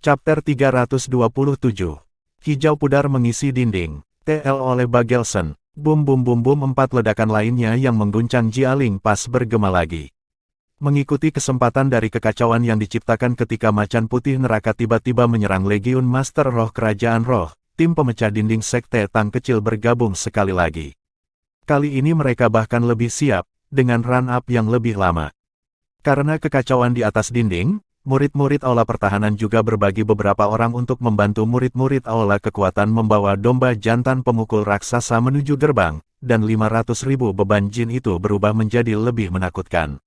Chapter 327. Hijau pudar mengisi dinding. TL oleh Bagelson. Bum bum bum bum, 4 ledakan lainnya yang mengguncang Jialing Pass bergema lagi. Mengikuti kesempatan dari kekacauan yang diciptakan ketika macan putih neraka tiba-tiba menyerang Legiun Master Roh Kerajaan Roh, tim pemecah dinding Sekte Tang kecil bergabung sekali lagi. Kali ini mereka bahkan lebih siap, dengan run-up yang lebih lama. Karena kekacauan di atas dinding, murid-murid Aula Pertahanan juga berbagi beberapa orang untuk membantu murid-murid Aula Kekuatan membawa domba jantan pemukul raksasa menuju gerbang, dan 500.000 beban jin itu berubah menjadi lebih menakutkan.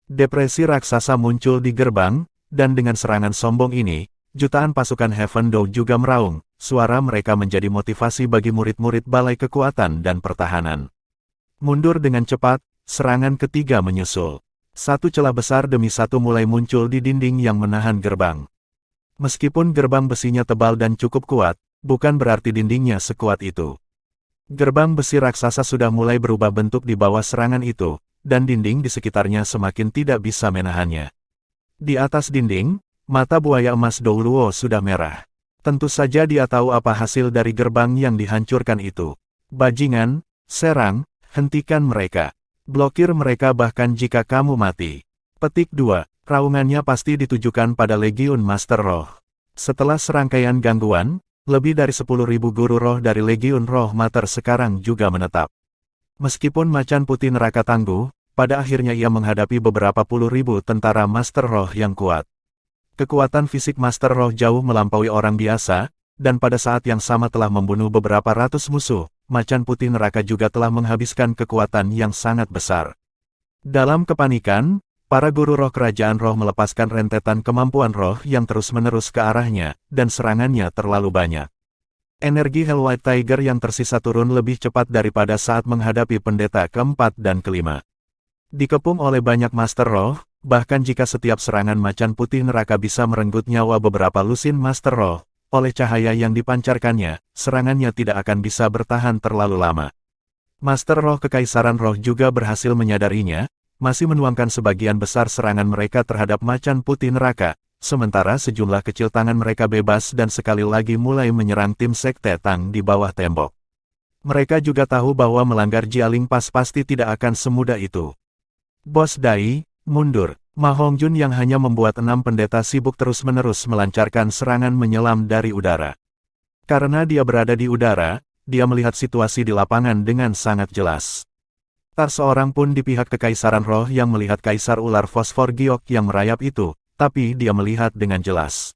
Depresi raksasa muncul di gerbang, dan dengan serangan sombong ini, jutaan pasukan Heaven Dou juga meraung, suara mereka menjadi motivasi bagi murid-murid Balai Kekuatan dan Pertahanan. Mundur dengan cepat, serangan ketiga menyusul. Satu celah besar demi satu mulai muncul di dinding yang menahan gerbang. Meskipun gerbang besinya tebal dan cukup kuat, bukan berarti dindingnya sekuat itu. Gerbang besi raksasa sudah mulai berubah bentuk di bawah serangan itu, dan dinding di sekitarnya semakin tidak bisa menahannya. Di atas dinding, mata buaya emas Dou Luo sudah merah. Tentu saja dia tahu apa hasil dari gerbang yang dihancurkan itu. Bajingan, serang, hentikan mereka. Blokir mereka bahkan jika kamu mati. Petik 2. Raungannya pasti ditujukan pada Legiun Master Roh. Setelah serangkaian gangguan, lebih dari 10.000 guru roh dari Legiun Roh Mater sekarang juga menetap. Meskipun macan putih neraka tangguh, pada akhirnya ia menghadapi beberapa puluh ribu tentara Master Roh yang kuat. Kekuatan fisik Master Roh jauh melampaui orang biasa, dan pada saat yang sama telah membunuh beberapa ratus musuh. Macan putih neraka juga telah menghabiskan kekuatan yang sangat besar. Dalam kepanikan, para guru roh kerajaan roh melepaskan rentetan kemampuan roh yang terus-menerus ke arahnya, dan serangannya terlalu banyak. Energi Hell White Tiger yang tersisa turun lebih cepat daripada saat menghadapi pendeta keempat dan kelima. Dikepung oleh banyak master roh, bahkan jika setiap serangan macan putih neraka bisa merenggut nyawa beberapa lusin master roh, oleh cahaya yang dipancarkannya, serangannya tidak akan bisa bertahan terlalu lama. Master Roh Kekaisaran Roh juga berhasil menyadarinya, masih menuangkan sebagian besar serangan mereka terhadap macan putih neraka, sementara sejumlah kecil tangan mereka bebas dan sekali lagi mulai menyerang tim Sekte Tang di bawah tembok. Mereka juga tahu bahwa melanggar Jialing Pass pasti tidak akan semudah itu. Bos Dai, mundur. Ma Hongjun yang hanya membuat 6 pendeta sibuk terus-menerus melancarkan serangan menyelam dari udara. Karena dia berada di udara, dia melihat situasi di lapangan dengan sangat jelas. Tak seorang pun di pihak Kekaisaran Roh yang melihat Kaisar Ular Fosfor Giok yang merayap itu, tapi dia melihat dengan jelas.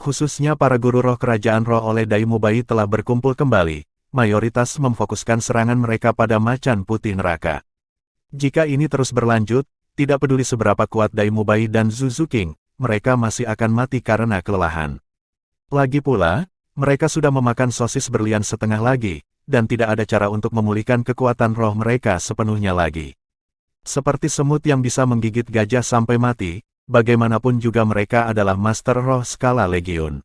Khususnya para guru roh kerajaan roh oleh Dai Mubai telah berkumpul kembali, mayoritas memfokuskan serangan mereka pada macan putih neraka. Jika ini terus berlanjut, tidak peduli seberapa kuat Dai Mubai dan Zuzu King, mereka masih akan mati karena kelelahan. Lagi pula, mereka sudah memakan sosis berlian setengah lagi, dan tidak ada cara untuk memulihkan kekuatan roh mereka sepenuhnya lagi. Seperti semut yang bisa menggigit gajah sampai mati, bagaimanapun juga mereka adalah master roh skala Legiun.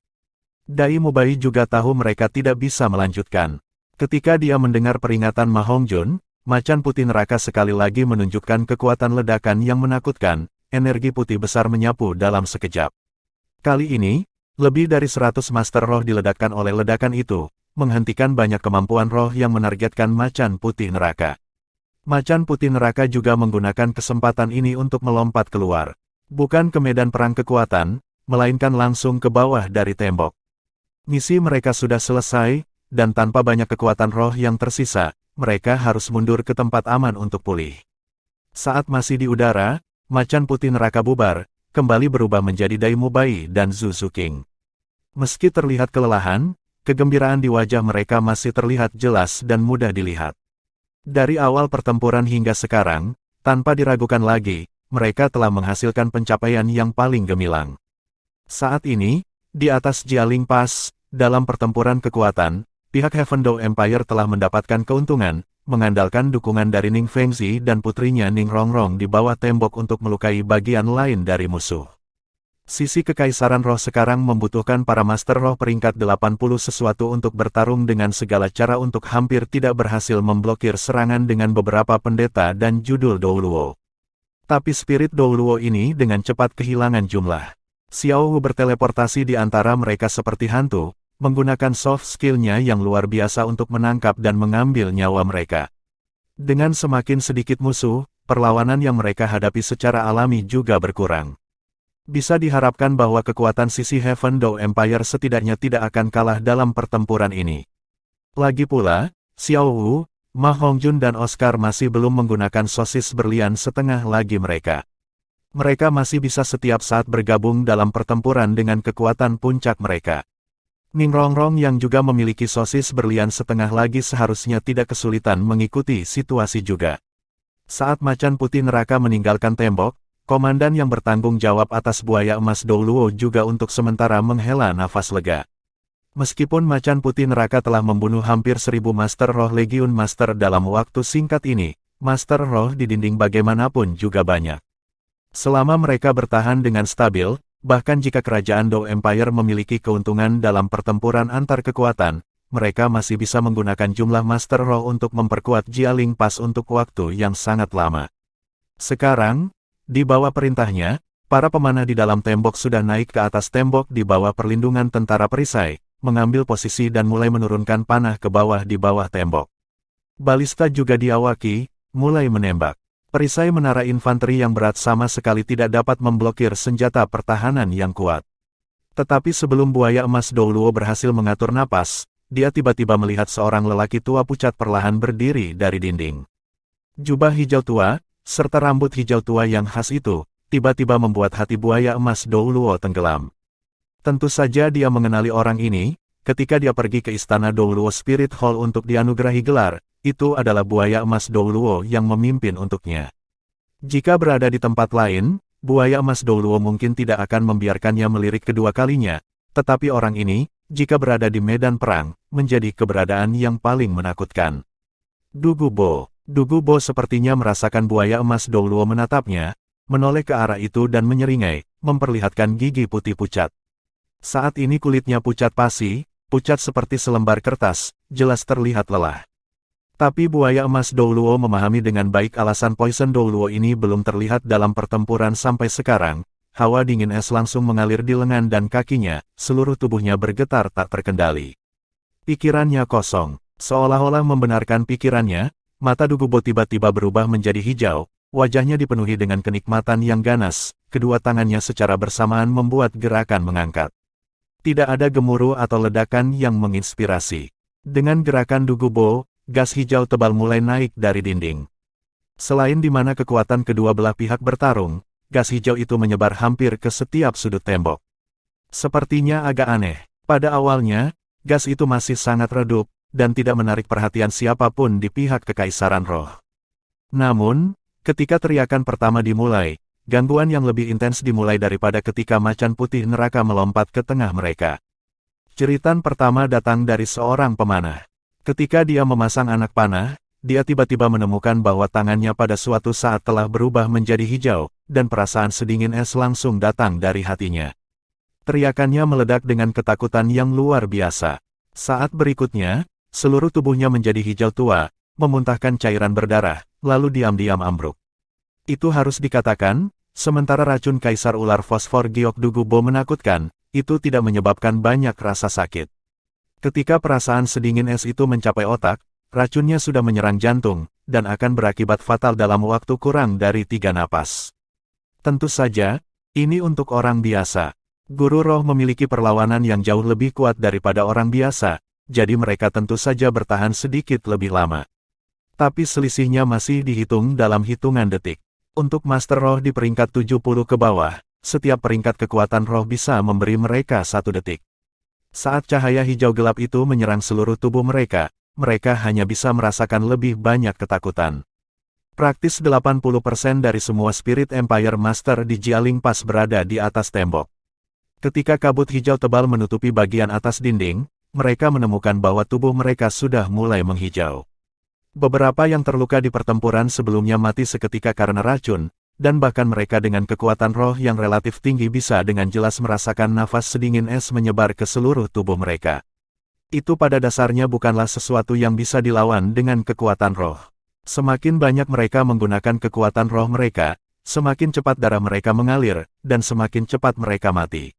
Dai Mubai juga tahu mereka tidak bisa melanjutkan. Ketika dia mendengar peringatan Ma Hongjun, macan putih neraka sekali lagi menunjukkan kekuatan ledakan yang menakutkan, energi putih besar menyapu dalam sekejap. Kali ini, lebih dari 100 master roh diledakkan oleh ledakan itu, menghentikan banyak kemampuan roh yang menargetkan macan putih neraka. Macan putih neraka juga menggunakan kesempatan ini untuk melompat keluar. Bukan ke medan perang kekuatan, melainkan langsung ke bawah dari tembok. Misi mereka sudah selesai, dan tanpa banyak kekuatan roh yang tersisa, mereka harus mundur ke tempat aman untuk pulih. Saat masih di udara, macan putih neraka bubar, kembali berubah menjadi Dai Mubai dan Zuzu King. Meski terlihat kelelahan, kegembiraan di wajah mereka masih terlihat jelas dan mudah dilihat. Dari awal pertempuran hingga sekarang, tanpa diragukan lagi, mereka telah menghasilkan pencapaian yang paling gemilang. Saat ini, di atas Jialing Pass, dalam pertempuran kekuatan, pihak Heaven Dou Empire telah mendapatkan keuntungan, mengandalkan dukungan dari Ning Fengzi dan putrinya Ning Rongrong di bawah tembok untuk melukai bagian lain dari musuh. Sisi Kekaisaran Roh sekarang membutuhkan para Master Roh peringkat 80 sesuatu untuk bertarung dengan segala cara untuk hampir tidak berhasil memblokir serangan dengan beberapa pendeta dan judul Dou Luo. Tapi spirit Dou Luo ini dengan cepat kehilangan jumlah. Xiao Wu berteleportasi di antara mereka seperti hantu, menggunakan soft skill-nya yang luar biasa untuk menangkap dan mengambil nyawa mereka. Dengan semakin sedikit musuh, perlawanan yang mereka hadapi secara alami juga berkurang. Bisa diharapkan bahwa kekuatan sisi Heaven Dao Empire setidaknya tidak akan kalah dalam pertempuran ini. Lagi pula, Xiao Wu, Ma Hongjun dan Oscar masih belum menggunakan sosis berlian setengah lagi mereka. Mereka masih bisa setiap saat bergabung dalam pertempuran dengan kekuatan puncak mereka. Ning Rongrong yang juga memiliki sosis berlian setengah lagi seharusnya tidak kesulitan mengikuti situasi juga. Saat macan putih neraka meninggalkan tembok, komandan yang bertanggung jawab atas buaya emas Dou Luo juga untuk sementara menghela nafas lega. Meskipun macan putih neraka telah membunuh hampir 1000 Master Roh Legiun Master dalam waktu singkat ini, Master Roh di dinding bagaimanapun juga banyak. Selama mereka bertahan dengan stabil, bahkan jika kerajaan Dou Empire memiliki keuntungan dalam pertempuran antar kekuatan, mereka masih bisa menggunakan jumlah Master Roh untuk memperkuat Jialing Pass untuk waktu yang sangat lama. Sekarang, di bawah perintahnya, para pemanah di dalam tembok sudah naik ke atas tembok di bawah perlindungan tentara perisai, mengambil posisi dan mulai menurunkan panah ke bawah di bawah tembok. Balista juga diawaki, mulai menembak. Perisai menara infanteri yang berat sama sekali tidak dapat memblokir senjata pertahanan yang kuat. Tetapi sebelum buaya emas Dou Luo berhasil mengatur napas, dia tiba-tiba melihat seorang lelaki tua pucat perlahan berdiri dari dinding. Jubah hijau tua, serta rambut hijau tua yang khas itu, tiba-tiba membuat hati buaya emas Dou Luo tenggelam. Tentu saja dia mengenali orang ini, ketika dia pergi ke istana Dou Luo Spirit Hall untuk dianugerahi gelar, itu adalah buaya emas Dou Luo yang memimpin untuknya. Jika berada di tempat lain, buaya emas Dou Luo mungkin tidak akan membiarkannya melirik kedua kalinya, tetapi orang ini, jika berada di medan perang, menjadi keberadaan yang paling menakutkan. Dugubo sepertinya merasakan buaya emas Dou Luo menatapnya, menoleh ke arah itu dan menyeringai, memperlihatkan gigi putih pucat. Saat ini kulitnya pucat pasi, pucat seperti selembar kertas, jelas terlihat lelah. Tapi buaya emas Dou Luo memahami dengan baik alasan Poison Dou Luo ini belum terlihat dalam pertempuran sampai sekarang. Hawa dingin es langsung mengalir di lengan dan kakinya, seluruh tubuhnya bergetar tak terkendali. Pikirannya kosong, seolah-olah membenarkan pikirannya, mata Dugubo tiba-tiba berubah menjadi hijau, wajahnya dipenuhi dengan kenikmatan yang ganas, kedua tangannya secara bersamaan membuat gerakan mengangkat. Tidak ada gemuruh atau ledakan yang menginspirasi. Dengan gerakan Dugubo, gas hijau tebal mulai naik dari dinding. Selain di mana kekuatan kedua belah pihak bertarung, gas hijau itu menyebar hampir ke setiap sudut tembok. Sepertinya agak aneh. Pada awalnya, gas itu masih sangat redup, dan tidak menarik perhatian siapapun di pihak Kekaisaran Roh. Namun, ketika teriakan pertama dimulai, gangguan yang lebih intens dimulai daripada ketika macan putih neraka melompat ke tengah mereka. Jeritan pertama datang dari seorang pemanah. Ketika dia memasang anak panah, dia tiba-tiba menemukan bahwa tangannya pada suatu saat telah berubah menjadi hijau, dan perasaan sedingin es langsung datang dari hatinya. Teriakannya meledak dengan ketakutan yang luar biasa. Saat berikutnya, seluruh tubuhnya menjadi hijau tua, memuntahkan cairan berdarah, lalu diam-diam ambruk. Itu harus dikatakan, sementara racun Kaisar Ular Fosfor Giok Dugubo menakutkan, itu tidak menyebabkan banyak rasa sakit. Ketika perasaan sedingin es itu mencapai otak, racunnya sudah menyerang jantung, dan akan berakibat fatal dalam waktu kurang dari 3 napas. Tentu saja, ini untuk orang biasa. Guru roh memiliki perlawanan yang jauh lebih kuat daripada orang biasa, jadi mereka tentu saja bertahan sedikit lebih lama. Tapi selisihnya masih dihitung dalam hitungan detik. Untuk Master Roh di peringkat 70 ke bawah, setiap peringkat kekuatan roh bisa memberi mereka 1 detik. Saat cahaya hijau gelap itu menyerang seluruh tubuh mereka hanya bisa merasakan lebih banyak ketakutan. Praktis 80% dari semua Spirit Empire Master di Jialing Pass berada di atas tembok. Ketika kabut hijau tebal menutupi bagian atas dinding, mereka menemukan bahwa tubuh mereka sudah mulai menghijau. Beberapa yang terluka di pertempuran sebelumnya mati seketika karena racun, dan bahkan mereka dengan kekuatan roh yang relatif tinggi bisa dengan jelas merasakan nafas sedingin es menyebar ke seluruh tubuh mereka. Itu pada dasarnya bukanlah sesuatu yang bisa dilawan dengan kekuatan roh. Semakin banyak mereka menggunakan kekuatan roh mereka, semakin cepat darah mereka mengalir, dan semakin cepat mereka mati.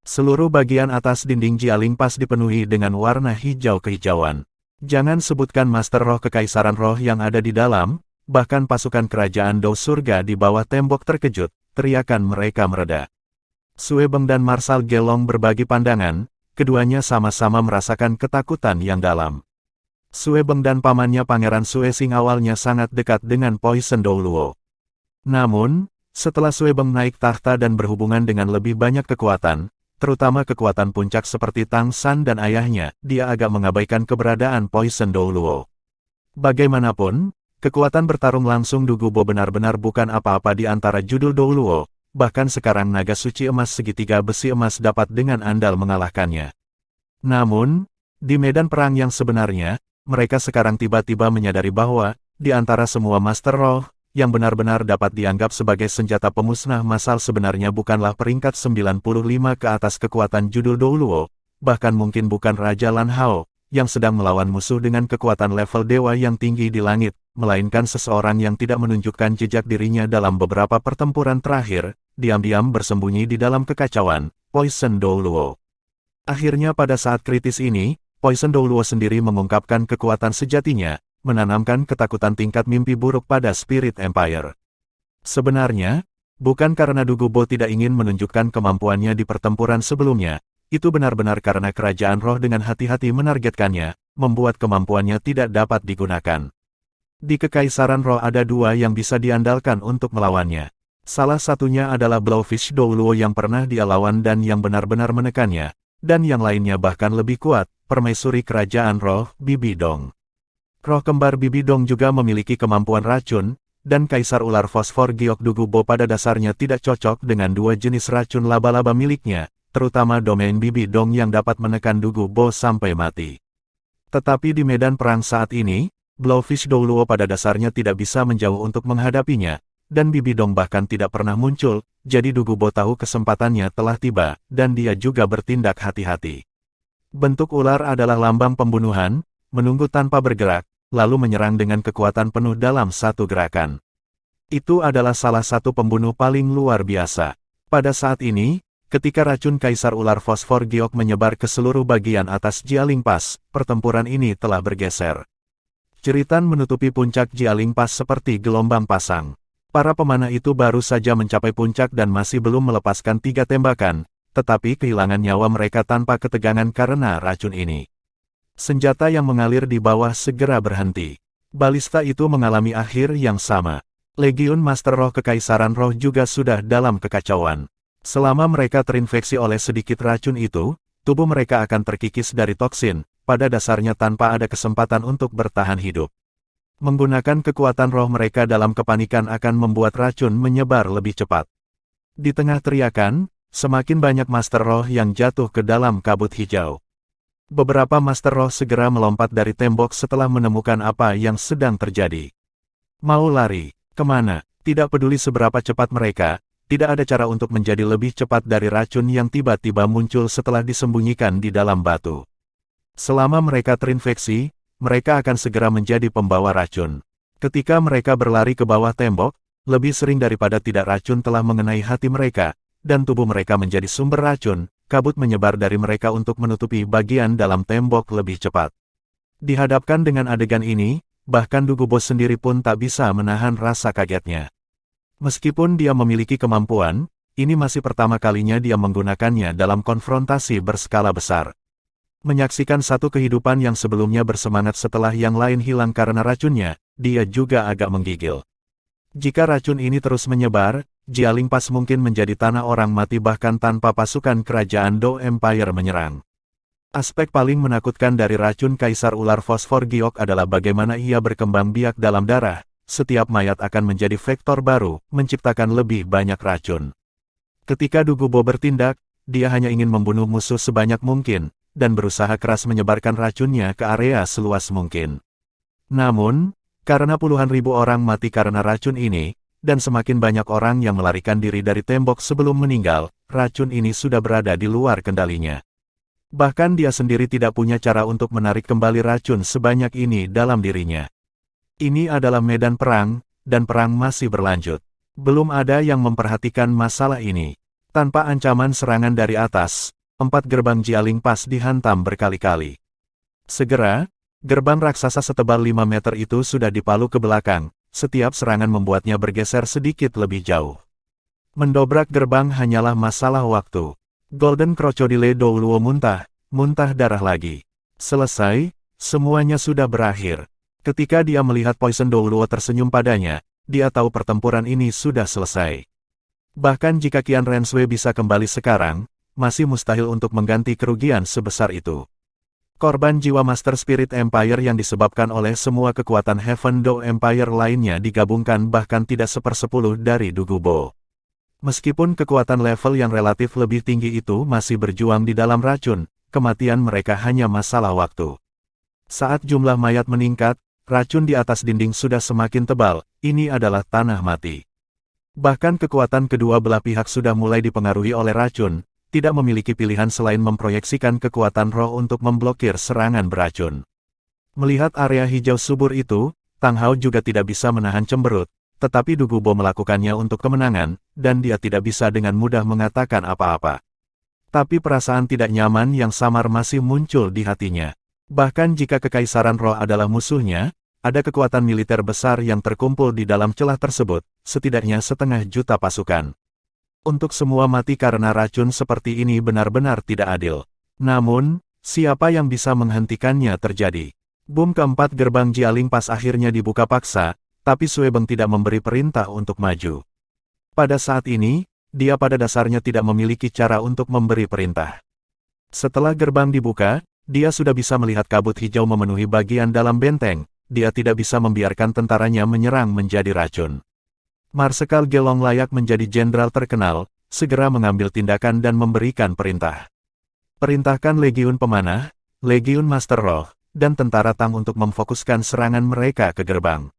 Seluruh bagian atas dinding Jialing Pass dipenuhi dengan warna hijau kehijauan. Jangan sebutkan Master Roh Kekaisaran Roh yang ada di dalam, bahkan pasukan kerajaan Dou Surga di bawah tembok terkejut, teriakan mereka mereda. Sue Beng dan Marsal Gelong berbagi pandangan, keduanya sama-sama merasakan ketakutan yang dalam. Sue Beng dan pamannya Pangeran Sue Sing awalnya sangat dekat dengan Poison Dou Luo. Namun, setelah Sue Beng naik tahta dan berhubungan dengan lebih banyak kekuatan, terutama kekuatan puncak seperti Tang San dan ayahnya, dia agak mengabaikan keberadaan Poison Dou Luo. Bagaimanapun, kekuatan bertarung langsung Du Gubo benar-benar bukan apa-apa di antara judul Dou Luo, bahkan sekarang naga suci emas segitiga besi emas dapat dengan andal mengalahkannya. Namun, di medan perang yang sebenarnya, mereka sekarang tiba-tiba menyadari bahwa, di antara semua Master Roh, yang benar-benar dapat dianggap sebagai senjata pemusnah massal sebenarnya bukanlah peringkat 95 ke atas kekuatan judul Dou Luo, bahkan mungkin bukan Raja Lan Hao, yang sedang melawan musuh dengan kekuatan level dewa yang tinggi di langit, melainkan seseorang yang tidak menunjukkan jejak dirinya dalam beberapa pertempuran terakhir, diam-diam bersembunyi di dalam kekacauan, Poison Dou Luo. Akhirnya pada saat kritis ini, Poison Dou Luo sendiri mengungkapkan kekuatan sejatinya, menanamkan ketakutan tingkat mimpi buruk pada Spirit Empire. Sebenarnya, bukan karena Du Gubo tidak ingin menunjukkan kemampuannya di pertempuran sebelumnya, itu benar-benar karena kerajaan roh dengan hati-hati menargetkannya, membuat kemampuannya tidak dapat digunakan. Di Kekaisaran Roh ada dua yang bisa diandalkan untuk melawannya. Salah satunya adalah Blowfish Dou Luo yang pernah dia lawan dan yang benar-benar menekannya, dan yang lainnya bahkan lebih kuat, Permaisuri Kerajaan Roh, Bibi Dong. Roh kembar Bibi Dong juga memiliki kemampuan racun, dan Kaisar Ular Fosfor Giok Du Gubo pada dasarnya tidak cocok dengan dua jenis racun laba-laba miliknya, terutama domain Bibi Dong yang dapat menekan Du Gubo sampai mati. Tetapi di medan perang saat ini, Blowfish Dou Luo pada dasarnya tidak bisa menjauh untuk menghadapinya, dan Bibi Dong bahkan tidak pernah muncul, jadi Du Gubo tahu kesempatannya telah tiba, dan dia juga bertindak hati-hati. Bentuk ular adalah lambang pembunuhan, menunggu tanpa bergerak, lalu menyerang dengan kekuatan penuh dalam satu gerakan. Itu adalah salah satu pembunuh paling luar biasa. Pada saat ini, ketika racun Kaisar Ular Fosfor Giok menyebar ke seluruh bagian atas Jialing Pass, pertempuran ini telah bergeser. Jeritan menutupi puncak Jialing Pass seperti gelombang pasang. Para pemanah itu baru saja mencapai puncak dan masih belum melepaskan 3 tembakan, tetapi kehilangan nyawa mereka tanpa ketegangan karena racun ini. Senjata yang mengalir di bawah segera berhenti. Balista itu mengalami akhir yang sama. Legiun Master Roh Kekaisaran Roh juga sudah dalam kekacauan. Selama mereka terinfeksi oleh sedikit racun itu, tubuh mereka akan terkikis dari toksin, pada dasarnya tanpa ada kesempatan untuk bertahan hidup. Menggunakan kekuatan roh mereka dalam kepanikan akan membuat racun menyebar lebih cepat. Di tengah teriakan, semakin banyak Master Roh yang jatuh ke dalam kabut hijau. Beberapa Master Roh segera melompat dari tembok setelah menemukan apa yang sedang terjadi. Mau lari, kemana? Tidak peduli seberapa cepat mereka, tidak ada cara untuk menjadi lebih cepat dari racun yang tiba-tiba muncul setelah disembunyikan di dalam batu. Selama mereka terinfeksi, mereka akan segera menjadi pembawa racun. Ketika mereka berlari ke bawah tembok, lebih sering daripada tidak racun telah mengenai hati mereka, dan tubuh mereka menjadi sumber racun. Kabut menyebar dari mereka untuk menutupi bagian dalam tembok lebih cepat. Dihadapkan dengan adegan ini, bahkan Du Gubo sendiri pun tak bisa menahan rasa kagetnya. Meskipun dia memiliki kemampuan, ini masih pertama kalinya dia menggunakannya dalam konfrontasi berskala besar. Menyaksikan satu kehidupan yang sebelumnya bersemangat setelah yang lain hilang karena racunnya, dia juga agak menggigil. Jika racun ini terus menyebar, Jialing Pass mungkin menjadi tanah orang mati bahkan tanpa pasukan kerajaan Dou Empire menyerang. Aspek paling menakutkan dari racun Kaisar Ular Fosfor Giok adalah bagaimana ia berkembang biak dalam darah. Setiap mayat akan menjadi vektor baru, menciptakan lebih banyak racun. Ketika Du Gubo bertindak, dia hanya ingin membunuh musuh sebanyak mungkin, dan berusaha keras menyebarkan racunnya ke area seluas mungkin. Namun, karena puluhan ribu orang mati karena racun ini, dan semakin banyak orang yang melarikan diri dari tembok sebelum meninggal, racun ini sudah berada di luar kendalinya. Bahkan dia sendiri tidak punya cara untuk menarik kembali racun sebanyak ini dalam dirinya. Ini adalah medan perang, dan perang masih berlanjut. Belum ada yang memperhatikan masalah ini. Tanpa ancaman serangan dari atas, 4 gerbang Jialing Pass dihantam berkali-kali. Segera, gerbang raksasa setebal 5 meter itu sudah dipalu ke belakang, setiap serangan membuatnya bergeser sedikit lebih jauh. Mendobrak gerbang hanyalah masalah waktu. Golden Crocodile Douluo muntah darah lagi. Selesai, semuanya sudah berakhir. Ketika dia melihat Poison Douluo tersenyum padanya, dia tahu pertempuran ini sudah selesai. Bahkan jika Qian Renshui bisa kembali sekarang, masih mustahil untuk mengganti kerugian sebesar itu. Korban jiwa Master Spirit Empire yang disebabkan oleh semua kekuatan Heaven Dou Empire lainnya digabungkan bahkan tidak 1/10 dari Dugubo. Meskipun kekuatan level yang relatif lebih tinggi itu masih berjuang di dalam racun, kematian mereka hanya masalah waktu. Saat jumlah mayat meningkat, racun di atas dinding sudah semakin tebal, ini adalah tanah mati. Bahkan kekuatan kedua belah pihak sudah mulai dipengaruhi oleh racun, tidak memiliki pilihan selain memproyeksikan kekuatan roh untuk memblokir serangan beracun. Melihat area hijau subur itu, Tang Hao juga tidak bisa menahan cemberut, tetapi Dugubo melakukannya untuk kemenangan, dan dia tidak bisa dengan mudah mengatakan apa-apa. Tapi perasaan tidak nyaman yang samar masih muncul di hatinya. Bahkan jika Kekaisaran Roh adalah musuhnya, ada kekuatan militer besar yang terkumpul di dalam celah tersebut, setidaknya 1,5 juta pasukan. Untuk semua mati karena racun seperti ini benar-benar tidak adil. Namun, siapa yang bisa menghentikannya terjadi? Boom keempat gerbang Jialing Pass akhirnya dibuka paksa, tapi Sui Beng tidak memberi perintah untuk maju. Pada saat ini, dia pada dasarnya tidak memiliki cara untuk memberi perintah. Setelah gerbang dibuka, dia sudah bisa melihat kabut hijau memenuhi bagian dalam benteng, dia tidak bisa membiarkan tentaranya menyerang menjadi racun. Marsekal Gelong layak menjadi jenderal terkenal, segera mengambil tindakan dan memberikan perintah. Perintahkan Legiun Pemanah, Legiun Master Roh, dan tentara Tang untuk memfokuskan serangan mereka ke gerbang.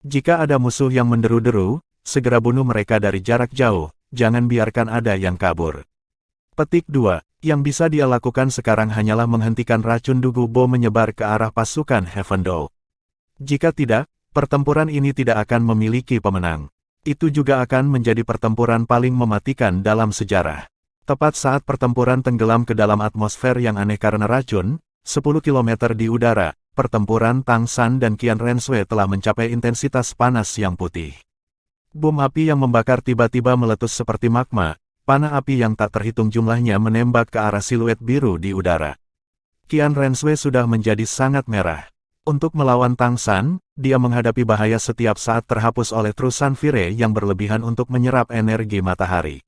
Jika ada musuh yang menderu-deru, segera bunuh mereka dari jarak jauh, jangan biarkan ada yang kabur. Petik 2. Yang bisa dia lakukan sekarang hanyalah menghentikan racun Dugubo menyebar ke arah pasukan Heaven Dou. Jika tidak, pertempuran ini tidak akan memiliki pemenang. Itu juga akan menjadi pertempuran paling mematikan dalam sejarah. Tepat saat pertempuran tenggelam ke dalam atmosfer yang aneh karena racun, 10 km di udara, pertempuran Tang San dan Qian Renshui telah mencapai intensitas panas yang putih. Bom api yang membakar tiba-tiba meletus seperti magma, panah api yang tak terhitung jumlahnya menembak ke arah siluet biru di udara. Qian Renshui sudah menjadi sangat merah. Untuk melawan Tang San, dia menghadapi bahaya setiap saat terhapus oleh terusan Fire yang berlebihan untuk menyerap energi matahari.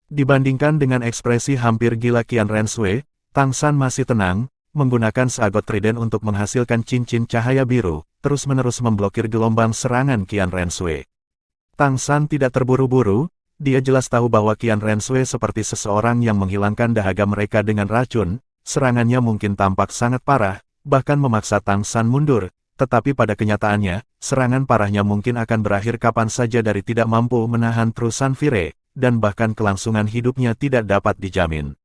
Dibandingkan dengan ekspresi hampir gila Qian Renshui, Tang San masih tenang, menggunakan seagot trident untuk menghasilkan cincin cahaya biru, terus-menerus memblokir gelombang serangan Qian Renshui. Tang San tidak terburu-buru, dia jelas tahu bahwa Qian Renshui seperti seseorang yang menghilangkan dahaga mereka dengan racun, serangannya mungkin tampak sangat parah, bahkan memaksa Tang San mundur, tetapi pada kenyataannya, serangan parahnya mungkin akan berakhir kapan saja dari tidak mampu menahan terusan Fire, dan bahkan kelangsungan hidupnya tidak dapat dijamin.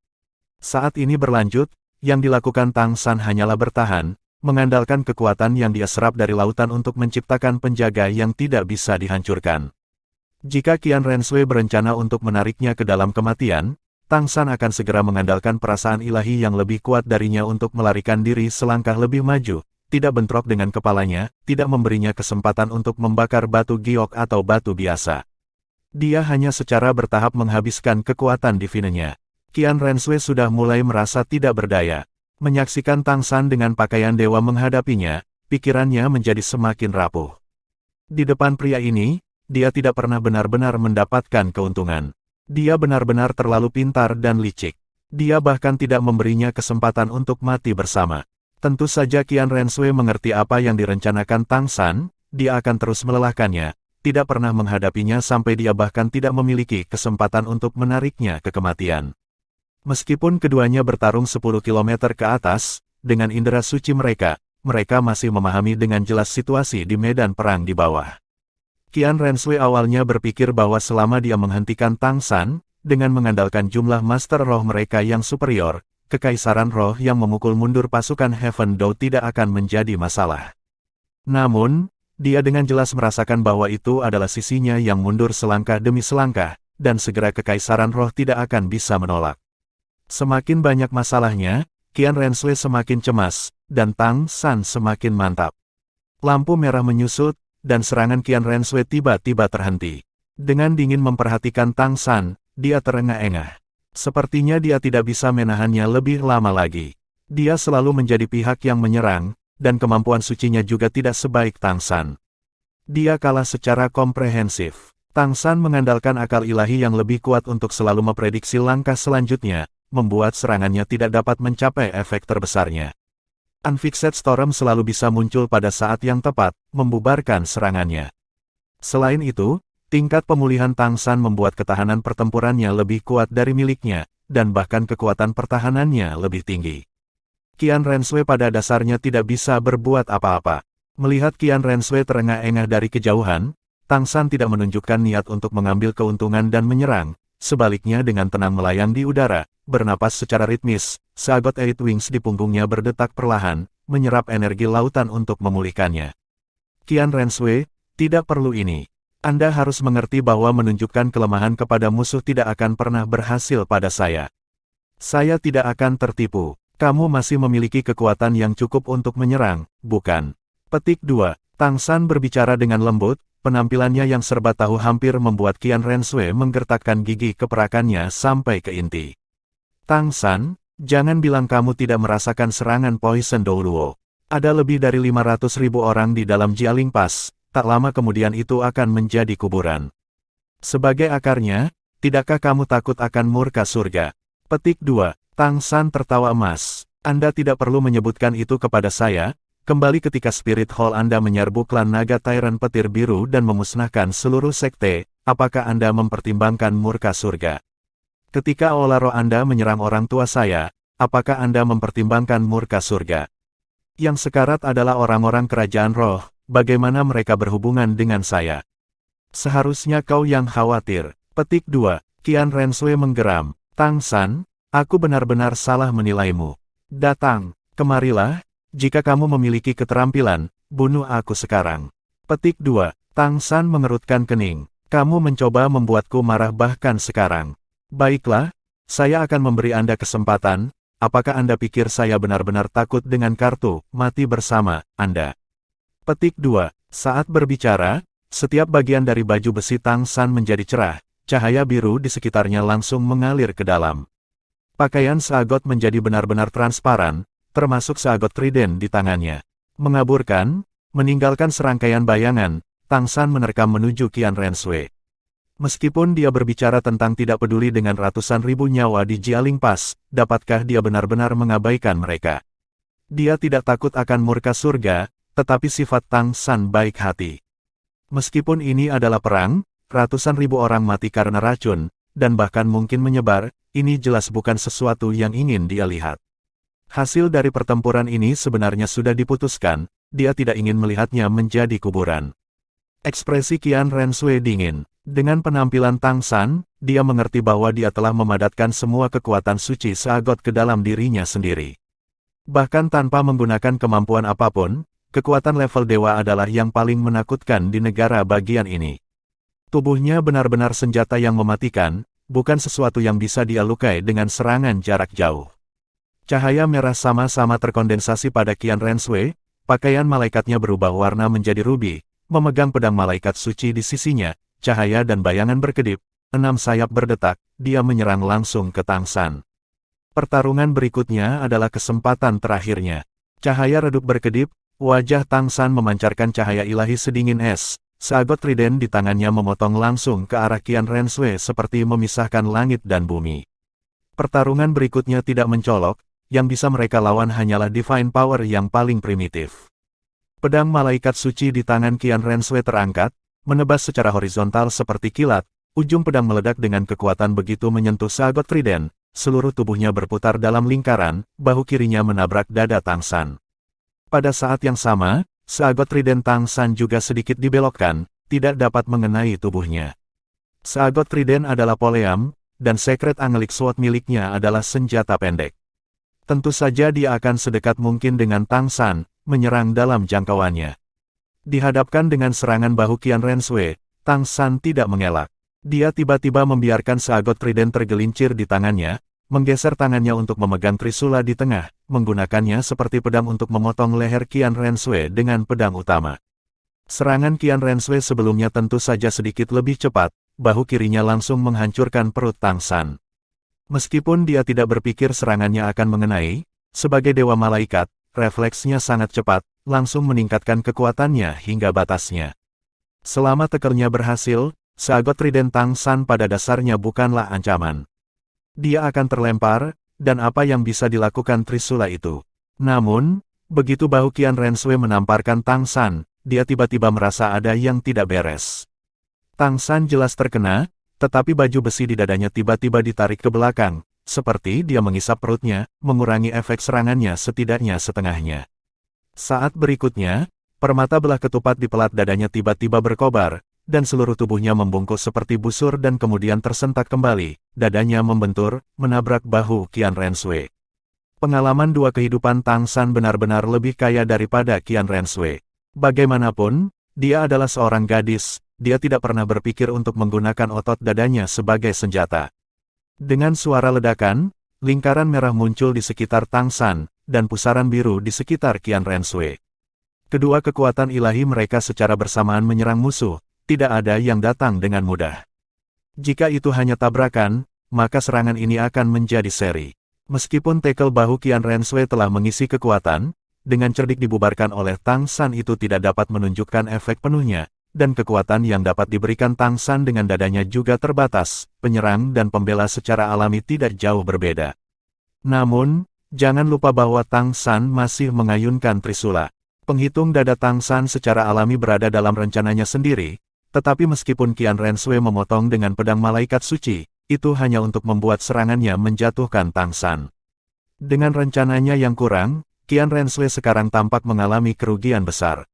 Saat ini berlanjut, yang dilakukan Tang San hanyalah bertahan, mengandalkan kekuatan yang dia serap dari lautan untuk menciptakan penjaga yang tidak bisa dihancurkan. Jika Qian Renshui berencana untuk menariknya ke dalam kematian, Tang San akan segera mengandalkan perasaan ilahi yang lebih kuat darinya untuk melarikan diri selangkah lebih maju, tidak bentrok dengan kepalanya, tidak memberinya kesempatan untuk membakar batu giok atau batu biasa. Dia hanya secara bertahap menghabiskan kekuatan divinenya. Qian Renshui sudah mulai merasa tidak berdaya. Menyaksikan Tang San dengan pakaian dewa menghadapinya, pikirannya menjadi semakin rapuh. Di depan pria ini, dia tidak pernah benar-benar mendapatkan keuntungan. Dia benar-benar terlalu pintar dan licik. Dia bahkan tidak memberinya kesempatan untuk mati bersama. Tentu saja Qian Renshui mengerti apa yang direncanakan Tang San, dia akan terus melelahkannya, tidak pernah menghadapinya sampai dia bahkan tidak memiliki kesempatan untuk menariknya ke kematian. Meskipun keduanya bertarung 10 km ke atas, dengan indera suci mereka masih memahami dengan jelas situasi di medan perang di bawah. Qian Renshui awalnya berpikir bahwa selama dia menghentikan Tang San, dengan mengandalkan jumlah Master Roh mereka yang superior, Kekaisaran Roh yang memukul mundur pasukan Heaven Dou tidak akan menjadi masalah. Namun, Dia dengan jelas merasakan bahwa itu adalah sisinya yang mundur selangkah demi selangkah, dan segera kekaisaran roh tidak akan bisa menolak. Semakin banyak masalahnya, Qian Renshui semakin cemas, dan Tang San semakin mantap. Lampu merah menyusut, dan serangan Qian Renshui tiba-tiba terhenti. Dengan dingin memperhatikan Tang San, dia terengah-engah. Sepertinya dia tidak bisa menahannya lebih lama lagi. Dia selalu menjadi pihak yang menyerang, dan kemampuan sucinya juga tidak sebaik Tang San. Dia kalah secara komprehensif. Tang San mengandalkan akal ilahi yang lebih kuat untuk selalu memprediksi langkah selanjutnya, membuat serangannya tidak dapat mencapai efek terbesarnya. Unfixed Storm selalu bisa muncul pada saat yang tepat, membubarkan serangannya. Selain itu, tingkat pemulihan Tang San membuat ketahanan pertempurannya lebih kuat dari miliknya, dan bahkan kekuatan pertahanannya lebih tinggi. Qian Renshui pada dasarnya tidak bisa berbuat apa-apa. Melihat Qian Renshui terengah-engah dari kejauhan, Tang San tidak menunjukkan niat untuk mengambil keuntungan dan menyerang. Sebaliknya dengan tenang melayang di udara, bernapas secara ritmis, seagot Eight Wings di punggungnya berdetak perlahan, menyerap energi lautan untuk memulihkannya. Qian Renshui, tidak perlu ini. Anda harus mengerti bahwa menunjukkan kelemahan kepada musuh tidak akan pernah berhasil pada saya. Saya tidak akan tertipu. Kamu masih memiliki kekuatan yang cukup untuk menyerang, bukan? Petik 2. Tang San berbicara dengan lembut, penampilannya yang serba tahu hampir membuat Qian Renshui menggertakkan gigi keperakannya sampai ke inti. Tang San, jangan bilang kamu tidak merasakan serangan Poison Douluo. Ada lebih dari 500.000 orang di dalam Jialing Pass, tak lama kemudian itu akan menjadi kuburan. Sebagai akarnya, tidakkah kamu takut akan murka surga? Petik 2. Tang San tertawa emas. Anda tidak perlu menyebutkan itu kepada saya. Kembali ketika Spirit Hall Anda menyerbu klan naga Tyrant Petir Biru dan memusnahkan seluruh sekte, apakah Anda mempertimbangkan murka surga? Ketika Aula Roh Anda menyerang orang tua saya, apakah Anda mempertimbangkan murka surga? Yang sekarat adalah orang-orang kerajaan roh, bagaimana mereka berhubungan dengan saya? Seharusnya kau yang khawatir. Petik 2. Qian Renshui menggeram. Tang San, aku benar-benar salah menilaimu. Datang, kemarilah, jika kamu memiliki keterampilan, bunuh aku sekarang. Petik 2. Tang San mengerutkan kening. Kamu mencoba membuatku marah bahkan sekarang. Baiklah, saya akan memberi Anda kesempatan. Apakah Anda pikir saya benar-benar takut dengan kartu mati bersama Anda? Petik 2. Saat berbicara, setiap bagian dari baju besi Tang San menjadi cerah. Cahaya biru di sekitarnya langsung mengalir ke dalam. Pakaian seagot menjadi benar-benar transparan, termasuk seagot trident di tangannya. Mengaburkan, meninggalkan serangkaian bayangan, Tang San menerkam menuju Qian Renshui. Meskipun dia berbicara tentang tidak peduli dengan ratusan ribu nyawa di Jialing Pass, dapatkah dia benar-benar mengabaikan mereka? Dia tidak takut akan murka surga, tetapi sifat Tang San baik hati. Meskipun ini adalah perang, ratusan ribu orang mati karena racun, dan bahkan mungkin menyebar, ini jelas bukan sesuatu yang ingin dia lihat. Hasil dari pertempuran ini sebenarnya sudah diputuskan, dia tidak ingin melihatnya menjadi kuburan. Ekspresi Qian Renshui dingin. Dengan penampilan Tang San, dia mengerti bahwa dia telah memadatkan semua kekuatan suci seagot ke dalam dirinya sendiri. Bahkan tanpa menggunakan kemampuan apapun, kekuatan level dewa adalah yang paling menakutkan di negara bagian ini. Tubuhnya benar-benar senjata yang mematikan, bukan sesuatu yang bisa dia lukai dengan serangan jarak jauh. Cahaya merah sama-sama terkondensasi pada Qian Renshui, pakaian malaikatnya berubah warna menjadi rubi, memegang pedang malaikat suci di sisinya, cahaya dan bayangan berkedip, 6 sayap berdetak, dia menyerang langsung ke Tang San. Pertarungan berikutnya adalah kesempatan terakhirnya. Cahaya redup berkedip, wajah Tang San memancarkan cahaya ilahi sedingin es, seagot trident di tangannya memotong langsung ke arah Qian Renshui seperti memisahkan langit dan bumi. Pertarungan berikutnya tidak mencolok, yang bisa mereka lawan hanyalah divine power yang paling primitif. Pedang malaikat suci di tangan Qian Renshui terangkat, menebas secara horizontal seperti kilat, ujung pedang meledak dengan kekuatan begitu menyentuh seagot trident, seluruh tubuhnya berputar dalam lingkaran, bahu kirinya menabrak dada Tang San. Pada saat yang sama, seagot trident Tang San juga sedikit dibelokkan, tidak dapat mengenai tubuhnya. Seagot trident adalah Poleam, dan Secret Angelic Sword miliknya adalah senjata pendek. Tentu saja dia akan sedekat mungkin dengan Tang San, menyerang dalam jangkauannya. Dihadapkan dengan serangan bahu Qian Renshui, Tang San tidak mengelak. Dia tiba-tiba membiarkan seagot trident tergelincir di tangannya, menggeser tangannya untuk memegang trisula di tengah, menggunakannya seperti pedang untuk memotong leher Qian Renshui dengan pedang utama. Serangan Qian Renshui sebelumnya tentu saja sedikit lebih cepat, bahu kirinya langsung menghancurkan perut Tang San. Meskipun dia tidak berpikir serangannya akan mengenai, sebagai dewa malaikat, refleksnya sangat cepat, langsung meningkatkan kekuatannya hingga batasnya. Selama tekernya berhasil, seagot trident Tang San pada dasarnya bukanlah ancaman. Dia akan terlempar, dan apa yang bisa dilakukan trisula itu. Namun, begitu bahu Qian Renshui menamparkan Tang San, dia tiba-tiba merasa ada yang tidak beres. Tang San jelas terkena, tetapi baju besi di dadanya tiba-tiba ditarik ke belakang, seperti dia mengisap perutnya, mengurangi efek serangannya setidaknya setengahnya. Saat berikutnya, permata belah ketupat di pelat dadanya tiba-tiba berkobar, dan seluruh tubuhnya membungkuk seperti busur dan kemudian tersentak kembali, dadanya membentur, menabrak bahu Qian Renshui. Pengalaman dua kehidupan Tang San benar-benar lebih kaya daripada Qian Renshui. Bagaimanapun, dia adalah seorang gadis, dia tidak pernah berpikir untuk menggunakan otot dadanya sebagai senjata. Dengan suara ledakan, lingkaran merah muncul di sekitar Tang San, dan pusaran biru di sekitar Qian Renshui. Kedua kekuatan ilahi mereka secara bersamaan menyerang musuh, tidak ada yang datang dengan mudah. Jika itu hanya tabrakan, maka serangan ini akan menjadi seri. Meskipun tackle bahu Qian Renshui telah mengisi kekuatan, dengan cerdik dibubarkan oleh Tang San itu tidak dapat menunjukkan efek penuhnya, dan kekuatan yang dapat diberikan Tang San dengan dadanya juga terbatas, penyerang dan pembela secara alami tidak jauh berbeda. Namun, jangan lupa bahwa Tang San masih mengayunkan trisula. Penghitung dada Tang San secara alami berada dalam rencananya sendiri, tetapi meskipun Qian Renshui memotong dengan pedang malaikat suci, itu hanya untuk membuat serangannya menjatuhkan Tang San. Dengan rencananya yang kurang, Qian Renshui sekarang tampak mengalami kerugian besar.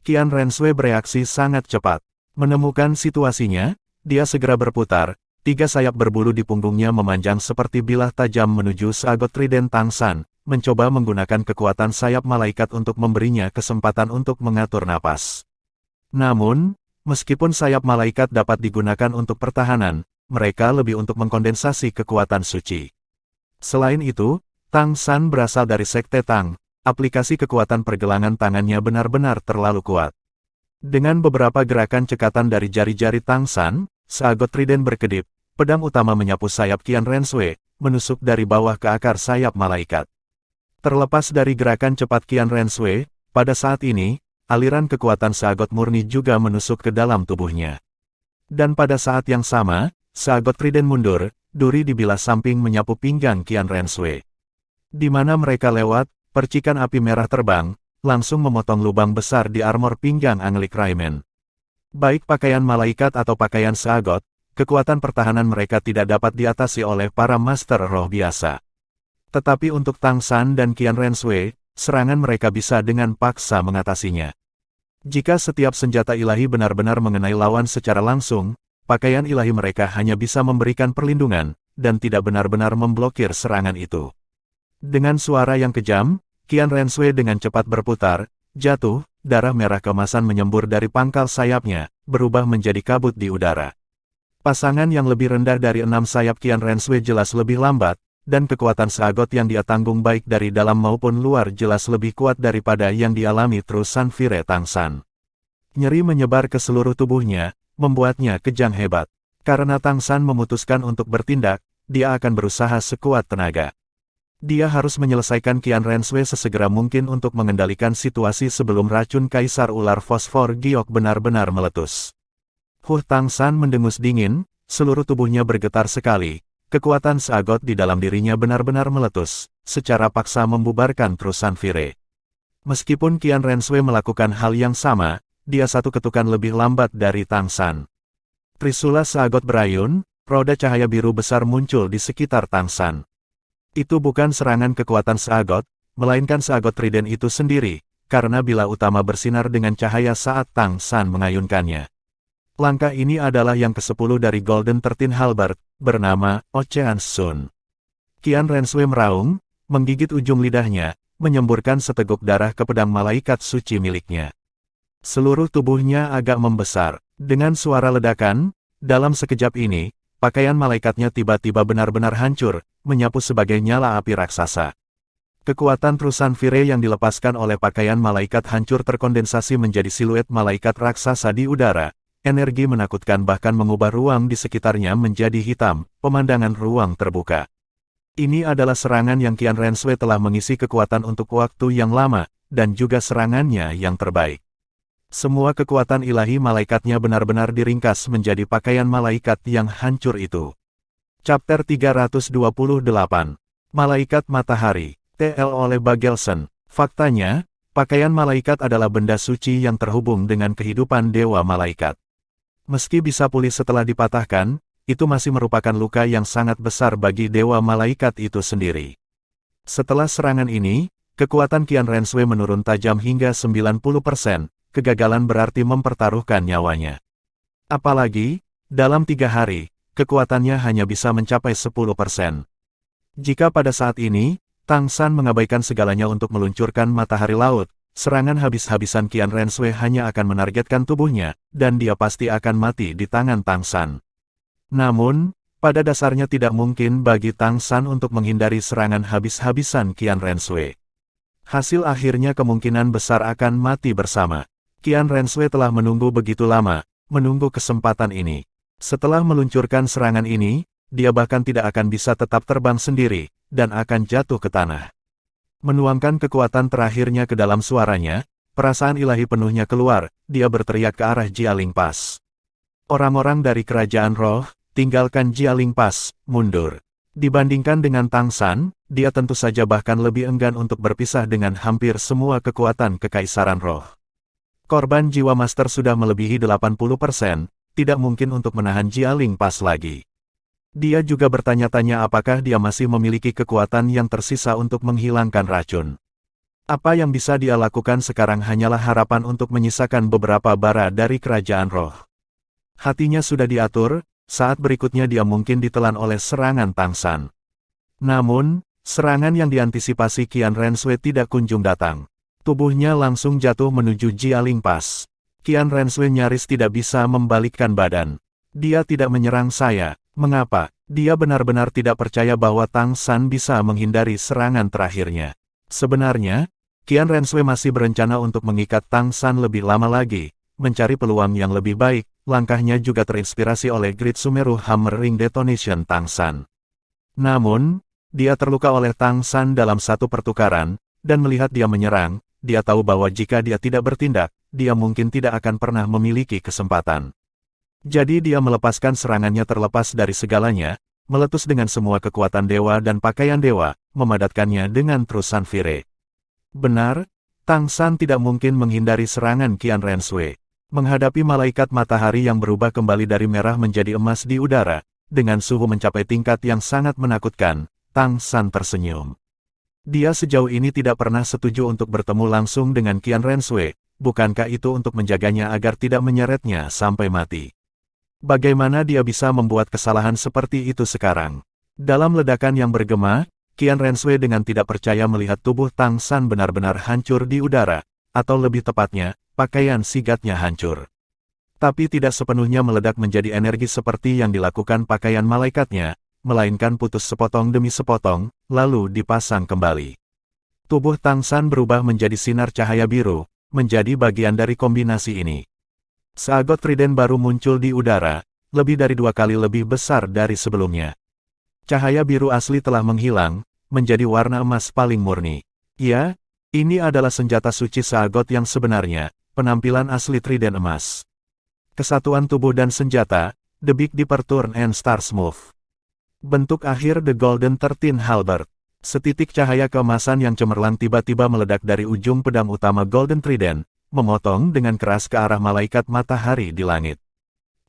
Qian Renshui bereaksi sangat cepat. Menemukan situasinya, dia segera berputar, tiga sayap berbulu di punggungnya memanjang seperti bilah tajam menuju seagot trident Tang San, mencoba menggunakan kekuatan sayap malaikat untuk memberinya kesempatan untuk mengatur napas. Namun, meskipun sayap malaikat dapat digunakan untuk pertahanan, mereka lebih untuk mengkondensasi kekuatan suci. Selain itu, Tang San berasal dari Sekte Tang, aplikasi kekuatan pergelangan tangannya benar-benar terlalu kuat. Dengan beberapa gerakan cekatan dari jari-jari Tang San, seagot trident berkedip, pedang utama menyapu sayap Qian Renshui, menusuk dari bawah ke akar sayap malaikat. Terlepas dari gerakan cepat Qian Renshui, pada saat ini, aliran kekuatan seagot murni juga menusuk ke dalam tubuhnya. Dan pada saat yang sama, seagot trident mundur, duri di bilah samping menyapu pinggang Qian Renshui. Di mana mereka lewat, percikan api merah terbang, langsung memotong lubang besar di armor pinggang Anglik Raimen. Baik pakaian malaikat atau pakaian seagot, kekuatan pertahanan mereka tidak dapat diatasi oleh para master roh biasa. Tetapi untuk Tang San dan Qian Renshui, serangan mereka bisa dengan paksa mengatasinya. Jika setiap senjata ilahi benar-benar mengenai lawan secara langsung, pakaian ilahi mereka hanya bisa memberikan perlindungan, dan tidak benar-benar memblokir serangan itu. Dengan suara yang kejam, Qian Renshui dengan cepat berputar, jatuh, darah merah keemasan menyembur dari pangkal sayapnya, berubah menjadi kabut di udara. Pasangan yang lebih rendah dari 6 sayap Qian Renshui jelas lebih lambat, dan kekuatan seagot yang dia tanggung baik dari dalam maupun luar jelas lebih kuat daripada yang dialami Trusan Fire Tang San. Nyeri menyebar ke seluruh tubuhnya, membuatnya kejang hebat. Karena Tang San memutuskan untuk bertindak, dia akan berusaha sekuat tenaga. Dia harus menyelesaikan Qian Renshui sesegera mungkin untuk mengendalikan situasi sebelum racun Kaisar Ular Fosfor Giok benar-benar meletus. Tang San mendengus dingin, seluruh tubuhnya bergetar sekali, kekuatan seagot di dalam dirinya benar-benar meletus, secara paksa membubarkan Trusan Fire. Meskipun Qian Renshui melakukan hal yang sama, dia satu ketukan lebih lambat dari Tang San. Trisula seagot berayun, roda cahaya biru besar muncul di sekitar Tang San. Itu bukan serangan kekuatan seagot, melainkan seagot trident itu sendiri, karena bilah utama bersinar dengan cahaya saat Tang San mengayunkannya. Langkah ini adalah yang ke-10 dari Golden 13 Halberd, bernama Ocean Sun. Qian Renshui meraung, menggigit ujung lidahnya, menyemburkan seteguk darah ke pedang malaikat suci miliknya. Seluruh tubuhnya agak membesar. Dengan suara ledakan, dalam sekejap ini, pakaian malaikatnya tiba-tiba benar-benar hancur, menyapu sebagai nyala api raksasa. Kekuatan Trusan Fire yang dilepaskan oleh pakaian malaikat hancur terkondensasi menjadi siluet malaikat raksasa di udara. Energi menakutkan bahkan mengubah ruang di sekitarnya menjadi hitam, pemandangan ruang terbuka. Ini adalah serangan yang Qian Renshui telah mengisi kekuatan untuk waktu yang lama, dan juga serangannya yang terbaik. Semua kekuatan ilahi malaikatnya benar-benar diringkas menjadi pakaian malaikat yang hancur itu. Chapter 328. Malaikat Matahari, TL oleh Bagelson. Faktanya, pakaian malaikat adalah benda suci yang terhubung dengan kehidupan dewa malaikat. Meski bisa pulih setelah dipatahkan, itu masih merupakan luka yang sangat besar bagi dewa malaikat itu sendiri. Setelah serangan ini, kekuatan Qian Renshui menurun tajam hingga 90%, kegagalan berarti mempertaruhkan nyawanya. Apalagi, dalam 3 hari, kekuatannya hanya bisa mencapai 10%. Jika pada saat ini, Tang San mengabaikan segalanya untuk meluncurkan matahari laut, serangan habis-habisan Qian Renshui hanya akan menargetkan tubuhnya, dan dia pasti akan mati di tangan Tang San. Namun, pada dasarnya tidak mungkin bagi Tang San untuk menghindari serangan habis-habisan Qian Renshui. Hasil akhirnya kemungkinan besar akan mati bersama. Qian Renshui telah menunggu begitu lama, menunggu kesempatan ini. Setelah meluncurkan serangan ini, dia bahkan tidak akan bisa tetap terbang sendiri, dan akan jatuh ke tanah. Menuangkan kekuatan terakhirnya ke dalam suaranya, perasaan ilahi penuhnya keluar, dia berteriak ke arah Jialing Pass. Orang-orang dari kerajaan roh, tinggalkan Jialing Pass, mundur. Dibandingkan dengan Tang San, dia tentu saja bahkan lebih enggan untuk berpisah dengan hampir semua kekuatan kekaisaran roh. Korban jiwa master sudah melebihi 80%, tidak mungkin untuk menahan Jialing Pass lagi. Dia juga bertanya-tanya apakah dia masih memiliki kekuatan yang tersisa untuk menghilangkan racun. Apa yang bisa dia lakukan sekarang hanyalah harapan untuk menyisakan beberapa bara dari kerajaan roh. Hatinya sudah diatur, saat berikutnya dia mungkin ditelan oleh serangan Tang San. Namun, serangan yang diantisipasi Qian Renshui tidak kunjung datang. Tubuhnya langsung jatuh menuju Jialing Pass. Qian Renshui nyaris tidak bisa membalikkan badan. Dia tidak menyerang saya. Mengapa? Dia benar-benar tidak percaya bahwa Tang San bisa menghindari serangan terakhirnya. Sebenarnya, Qian Renshui masih berencana untuk mengikat Tang San lebih lama lagi, mencari peluang yang lebih baik. Langkahnya juga terinspirasi oleh Great Sumeru Hammer Ring Detonation Tang San. Namun, dia terluka oleh Tang San dalam satu pertukaran, dan melihat dia menyerang, dia tahu bahwa jika dia tidak bertindak, dia mungkin tidak akan pernah memiliki kesempatan. Jadi dia melepaskan serangannya terlepas dari segalanya, meletus dengan semua kekuatan dewa dan pakaian dewa, memadatkannya dengan Trusan Fire. Benar, Tang San tidak mungkin menghindari serangan Qian Renshui. Menghadapi malaikat matahari yang berubah kembali dari merah menjadi emas di udara, dengan suhu mencapai tingkat yang sangat menakutkan, Tang San tersenyum. Dia sejauh ini tidak pernah setuju untuk bertemu langsung dengan Qian Renshui, bukankah itu untuk menjaganya agar tidak menyeretnya sampai mati? Bagaimana dia bisa membuat kesalahan seperti itu sekarang? Dalam ledakan yang bergema, Qian Renshui dengan tidak percaya melihat tubuh Tang San benar-benar hancur di udara, atau lebih tepatnya, pakaian sigatnya hancur. Tapi tidak sepenuhnya meledak menjadi energi seperti yang dilakukan pakaian malaikatnya, melainkan putus sepotong demi sepotong, lalu dipasang kembali. Tubuh Tang San berubah menjadi sinar cahaya biru, menjadi bagian dari kombinasi ini. Seagot trident baru muncul di udara, lebih dari 2 kali lebih besar dari sebelumnya. Cahaya biru asli telah menghilang, menjadi warna emas paling murni. Ya, ini adalah senjata suci Seagot yang sebenarnya, penampilan asli trident emas. Kesatuan tubuh dan senjata, The Big Dipper Turn and Stars Move. Bentuk akhir The Golden 13 Halberd. Setitik cahaya keemasan yang cemerlang tiba-tiba meledak dari ujung pedang utama Golden Trident, memotong dengan keras ke arah malaikat matahari di langit.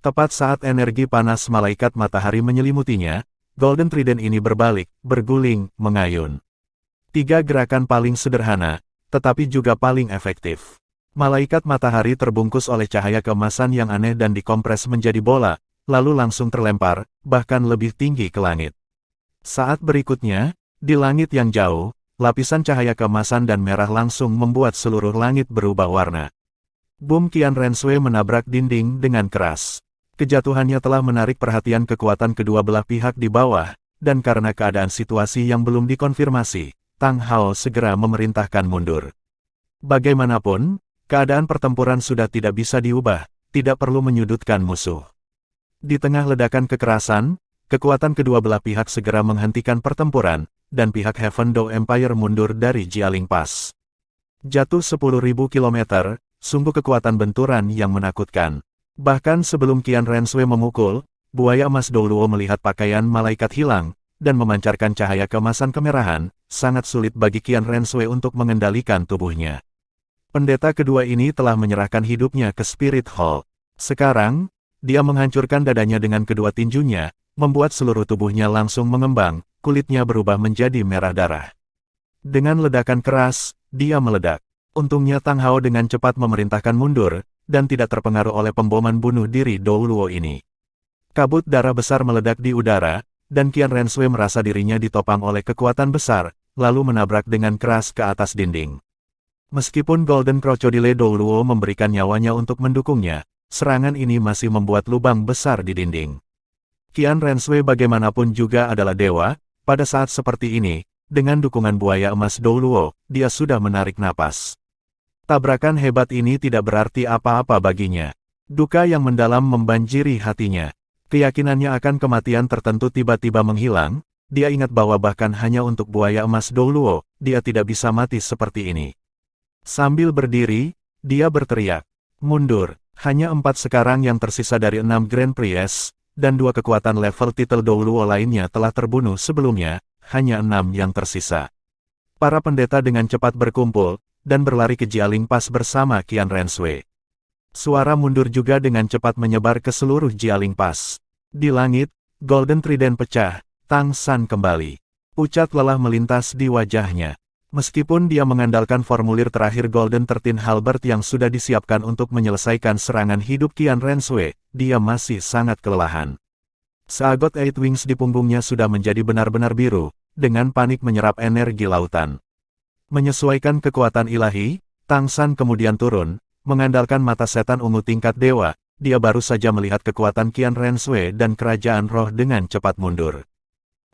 Tepat saat energi panas malaikat matahari menyelimutinya, Golden Trident ini berbalik, berguling, mengayun. 3 gerakan paling sederhana, tetapi juga paling efektif. Malaikat matahari terbungkus oleh cahaya keemasan yang aneh dan dikompres menjadi bola, lalu langsung terlempar, bahkan lebih tinggi ke langit. Saat berikutnya, di langit yang jauh, lapisan cahaya keemasan dan merah langsung membuat seluruh langit berubah warna. Boom! Qian Renshui menabrak dinding dengan keras. Kejatuhannya telah menarik perhatian kekuatan kedua belah pihak di bawah, dan karena keadaan situasi yang belum dikonfirmasi, Tang Hao segera memerintahkan mundur. Bagaimanapun, keadaan pertempuran sudah tidak bisa diubah, tidak perlu menyudutkan musuh. Di tengah ledakan kekerasan, kekuatan kedua belah pihak segera menghentikan pertempuran, dan pihak Heaven Dou Empire mundur dari Jialing Pass. Jatuh 10.000 kilometer, sungguh kekuatan benturan yang menakutkan. Bahkan sebelum Qian Renshui memukul, buaya emas Douluo melihat pakaian malaikat hilang, dan memancarkan cahaya keemasan kemerahan, sangat sulit bagi Qian Renshui untuk mengendalikan tubuhnya. Pendeta kedua ini telah menyerahkan hidupnya ke Spirit Hall. Sekarang, dia menghancurkan dadanya dengan kedua tinjunya, membuat seluruh tubuhnya langsung mengembang, kulitnya berubah menjadi merah darah. Dengan ledakan keras, dia meledak. Untungnya Tang Hao dengan cepat memerintahkan mundur, dan tidak terpengaruh oleh pemboman bunuh diri Douluo ini. Kabut darah besar meledak di udara, dan Qian Renshui merasa dirinya ditopang oleh kekuatan besar, lalu menabrak dengan keras ke atas dinding. Meskipun Golden Crocodile Douluo memberikan nyawanya untuk mendukungnya, serangan ini masih membuat lubang besar di dinding. Qian Renshui bagaimanapun juga adalah dewa, pada saat seperti ini, dengan dukungan buaya emas Douluo, dia sudah menarik napas. Tabrakan hebat ini tidak berarti apa-apa baginya. Duka yang mendalam membanjiri hatinya. Keyakinannya akan kematian tertentu tiba-tiba menghilang, dia ingat bahwa bahkan hanya untuk buaya emas Douluo, dia tidak bisa mati seperti ini. Sambil berdiri, dia berteriak, "Mundur!" Hanya 4 sekarang yang tersisa dari 6 Grand Prix, dan 2 kekuatan level titel Douluo lainnya telah terbunuh sebelumnya, hanya 6 yang tersisa. Para pendeta dengan cepat berkumpul, dan berlari ke Jialing Pass bersama Qian Renshui. Suara mundur juga dengan cepat menyebar ke seluruh Jialing Pass. Di langit, Golden Trident pecah, Tang San kembali. Pucat lelah melintas di wajahnya. Meskipun dia mengandalkan formulir terakhir Golden 13 Halberd yang sudah disiapkan untuk menyelesaikan serangan hidup Qian Renshui, dia masih sangat kelelahan. Seagot Eight Wings di punggungnya sudah menjadi benar-benar biru, dengan panik menyerap energi lautan. Menyesuaikan kekuatan ilahi, Tang San kemudian turun, mengandalkan mata setan ungu tingkat dewa, dia baru saja melihat kekuatan Qian Renshui dan kerajaan roh dengan cepat mundur.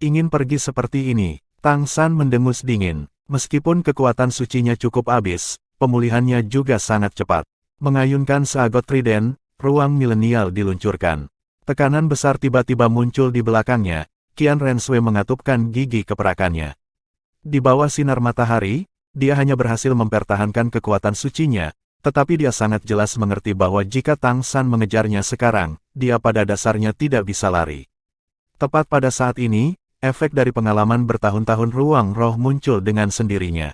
Ingin pergi seperti ini, Tang San mendengus dingin. Meskipun kekuatan sucinya cukup habis, pemulihannya juga sangat cepat. Mengayunkan seagot trident, ruang milenial diluncurkan. Tekanan besar tiba-tiba muncul di belakangnya, Qian Renshui mengatupkan gigi keperakannya. Di bawah sinar matahari, dia hanya berhasil mempertahankan kekuatan sucinya, tetapi dia sangat jelas mengerti bahwa jika Tang San mengejarnya sekarang, dia pada dasarnya tidak bisa lari. Tepat pada saat ini, efek dari pengalaman bertahun-tahun ruang roh muncul dengan sendirinya.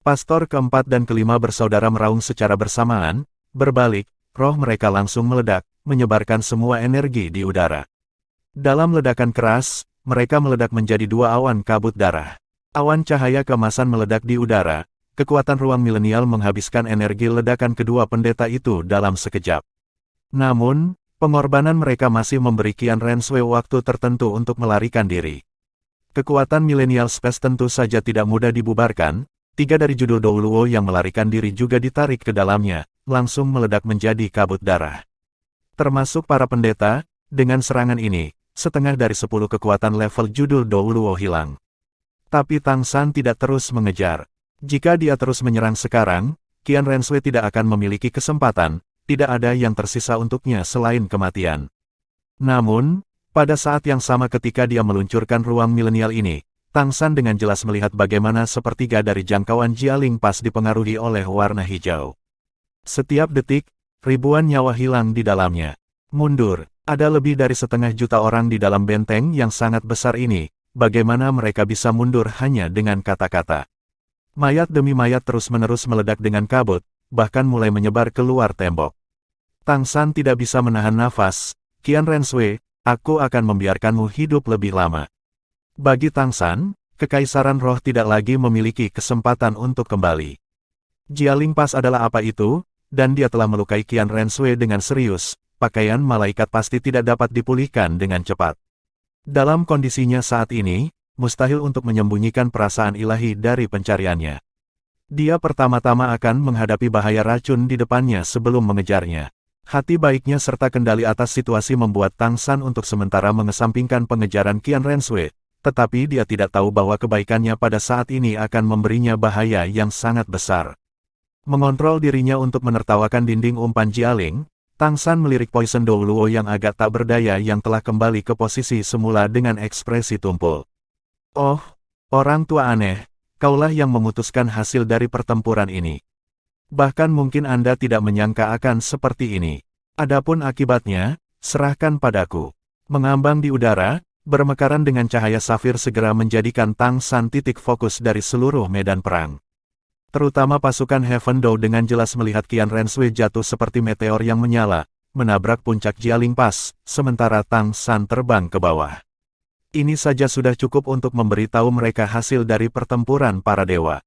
Pastor keempat dan kelima bersaudara meraung secara bersamaan, berbalik, roh mereka langsung meledak, menyebarkan semua energi di udara. Dalam ledakan keras, mereka meledak menjadi 2 awan kabut darah. Awan cahaya keemasan meledak di udara, kekuatan ruang milenial menghabiskan energi ledakan kedua pendeta itu dalam sekejap. Namun, pengorbanan mereka masih memberi Qian Renshui waktu tertentu untuk melarikan diri. Kekuatan milenial space tentu saja tidak mudah dibubarkan, 3 dari judul Douluo yang melarikan diri juga ditarik ke dalamnya, langsung meledak menjadi kabut darah. Termasuk para pendeta, dengan serangan ini, setengah dari 10 kekuatan level judul Douluo hilang. Tapi Tang San tidak terus mengejar. Jika dia terus menyerang sekarang, Qian Renshui tidak akan memiliki kesempatan, tidak ada yang tersisa untuknya selain kematian. Namun, pada saat yang sama ketika dia meluncurkan ruang milenial ini, Tang San dengan jelas melihat bagaimana sepertiga dari jangkauan Jialing Pass dipengaruhi oleh warna hijau. Setiap detik, ribuan nyawa hilang di dalamnya. Mundur, ada lebih dari 1,5 juta orang di dalam benteng yang sangat besar ini. Bagaimana mereka bisa mundur hanya dengan kata-kata? Mayat demi mayat terus-menerus meledak dengan kabut, bahkan mulai menyebar keluar tembok. Tang San tidak bisa menahan nafas. "Qian Renshui, aku akan membiarkanmu hidup lebih lama." Bagi Tang San, Kekaisaran Roh tidak lagi memiliki kesempatan untuk kembali. Jialing Pass adalah apa itu, dan dia telah melukai Qian Renshui dengan serius, pakaian malaikat pasti tidak dapat dipulihkan dengan cepat. Dalam kondisinya saat ini, mustahil untuk menyembunyikan perasaan ilahi dari pencariannya. Dia pertama-tama akan menghadapi bahaya racun di depannya sebelum mengejarnya. Hati baiknya serta kendali atas situasi membuat Tang San untuk sementara mengesampingkan pengejaran Qian Renshui, tetapi dia tidak tahu bahwa kebaikannya pada saat ini akan memberinya bahaya yang sangat besar. Mengontrol dirinya untuk menertawakan dinding umpan Jialing, Tang San melirik Poison Dou Luo yang agak tak berdaya yang telah kembali ke posisi semula dengan ekspresi tumpul. Oh, orang tua aneh. Kaulah yang memutuskan hasil dari pertempuran ini. Bahkan mungkin Anda tidak menyangka akan seperti ini. Adapun akibatnya, serahkan padaku. Mengambang di udara, bermekaran dengan cahaya safir segera menjadikan Tang San titik fokus dari seluruh medan perang. Terutama pasukan Heaven Dou dengan jelas melihat Qian Renshui jatuh seperti meteor yang menyala, menabrak puncak Jialing Pass, sementara Tang San terbang ke bawah. Ini saja sudah cukup untuk memberitahu mereka hasil dari pertempuran para dewa.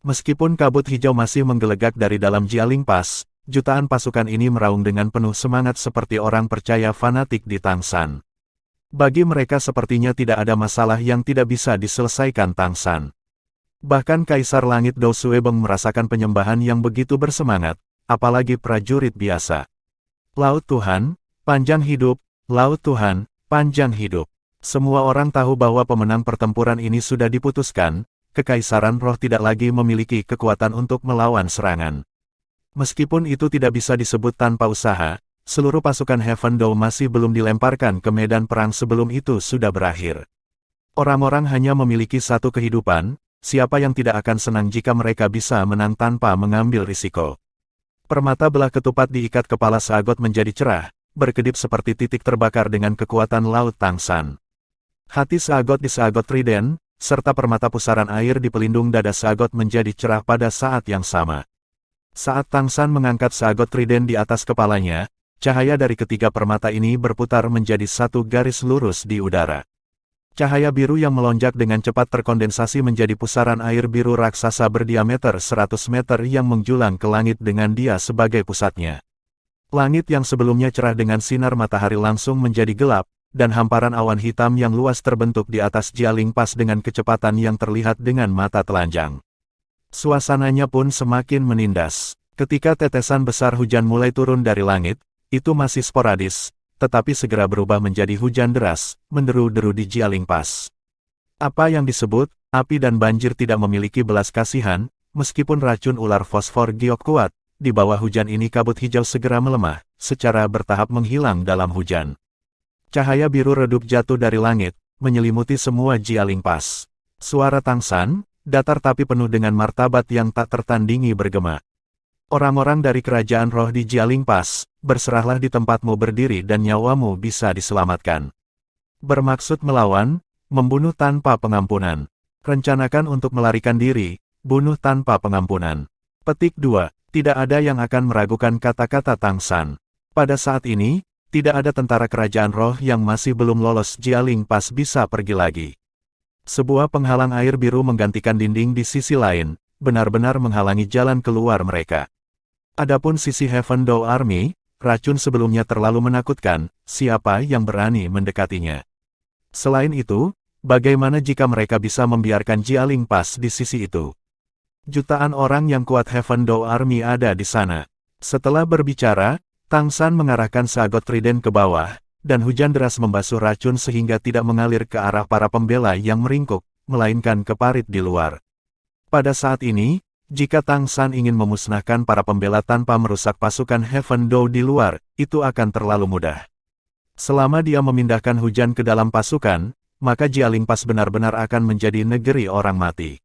Meskipun kabut hijau masih menggelegak dari dalam Jialing Pass, jutaan pasukan ini meraung dengan penuh semangat seperti orang percaya fanatik di Tang San. Bagi mereka sepertinya tidak ada masalah yang tidak bisa diselesaikan Tang San. Bahkan Kaisar Langit Dou Suebeng merasakan penyembahan yang begitu bersemangat, apalagi prajurit biasa. Laut Tuhan, panjang hidup, Laut Tuhan, panjang hidup. Semua orang tahu bahwa pemenang pertempuran ini sudah diputuskan, Kekaisaran Roh tidak lagi memiliki kekuatan untuk melawan serangan. Meskipun itu tidak bisa disebut tanpa usaha, seluruh pasukan Heaven Dou masih belum dilemparkan ke medan perang sebelum itu sudah berakhir. Orang-orang hanya memiliki satu kehidupan, siapa yang tidak akan senang jika mereka bisa menang tanpa mengambil risiko. Permata belah ketupat diikat kepala Sagot menjadi cerah, berkedip seperti titik terbakar dengan kekuatan Laut Tang San. Hati Sagot di Sagot Trident, serta permata pusaran air di pelindung dada Sagot menjadi cerah pada saat yang sama. Saat Tang San mengangkat Sagot Trident di atas kepalanya, cahaya dari ketiga permata ini berputar menjadi satu garis lurus di udara. Cahaya biru yang melonjak dengan cepat terkondensasi menjadi pusaran air biru raksasa berdiameter 100 meter yang menjulang ke langit dengan dia sebagai pusatnya. Langit yang sebelumnya cerah dengan sinar matahari langsung menjadi gelap, dan hamparan awan hitam yang luas terbentuk di atas Jialing Pass dengan kecepatan yang terlihat dengan mata telanjang. Suasananya pun semakin menindas. Ketika tetesan besar hujan mulai turun dari langit, itu masih sporadis, tetapi segera berubah menjadi hujan deras, menderu-deru di Jialing Pass. Apa yang disebut api dan banjir tidak memiliki belas kasihan, meskipun racun ular fosfor giok kuat, di bawah hujan ini kabut hijau segera melemah, secara bertahap menghilang dalam hujan. Cahaya biru redup jatuh dari langit, menyelimuti semua Jialing Pass. Suara Tang San, datar tapi penuh dengan martabat yang tak tertandingi bergema. Orang-orang dari kerajaan roh di Jialing Pass, berserahlah di tempatmu berdiri dan nyawamu bisa diselamatkan. Bermaksud melawan, membunuh tanpa pengampunan. Rencanakan untuk melarikan diri, bunuh tanpa pengampunan. Petik 2. Tidak ada yang akan meragukan kata-kata Tang San. Pada saat ini, tidak ada tentara kerajaan roh yang masih belum lolos Jialing Pass bisa pergi lagi. Sebuah penghalang air biru menggantikan dinding di sisi lain, benar-benar menghalangi jalan keluar mereka. Adapun sisi Heaven Dou Army, racun sebelumnya terlalu menakutkan, siapa yang berani mendekatinya. Selain itu, bagaimana jika mereka bisa membiarkan Jialing Pass di sisi itu? Jutaan orang yang kuat Heaven Dou Army ada di sana. Setelah berbicara, Tang San mengarahkan Sagot Trident ke bawah, dan hujan deras membasuh racun sehingga tidak mengalir ke arah para pembela yang meringkuk, melainkan ke parit di luar. Pada saat ini, jika Tang San ingin memusnahkan para pembela tanpa merusak pasukan Heaven Dou di luar, itu akan terlalu mudah. Selama dia memindahkan hujan ke dalam pasukan, maka Jialing Pass benar-benar akan menjadi negeri orang mati.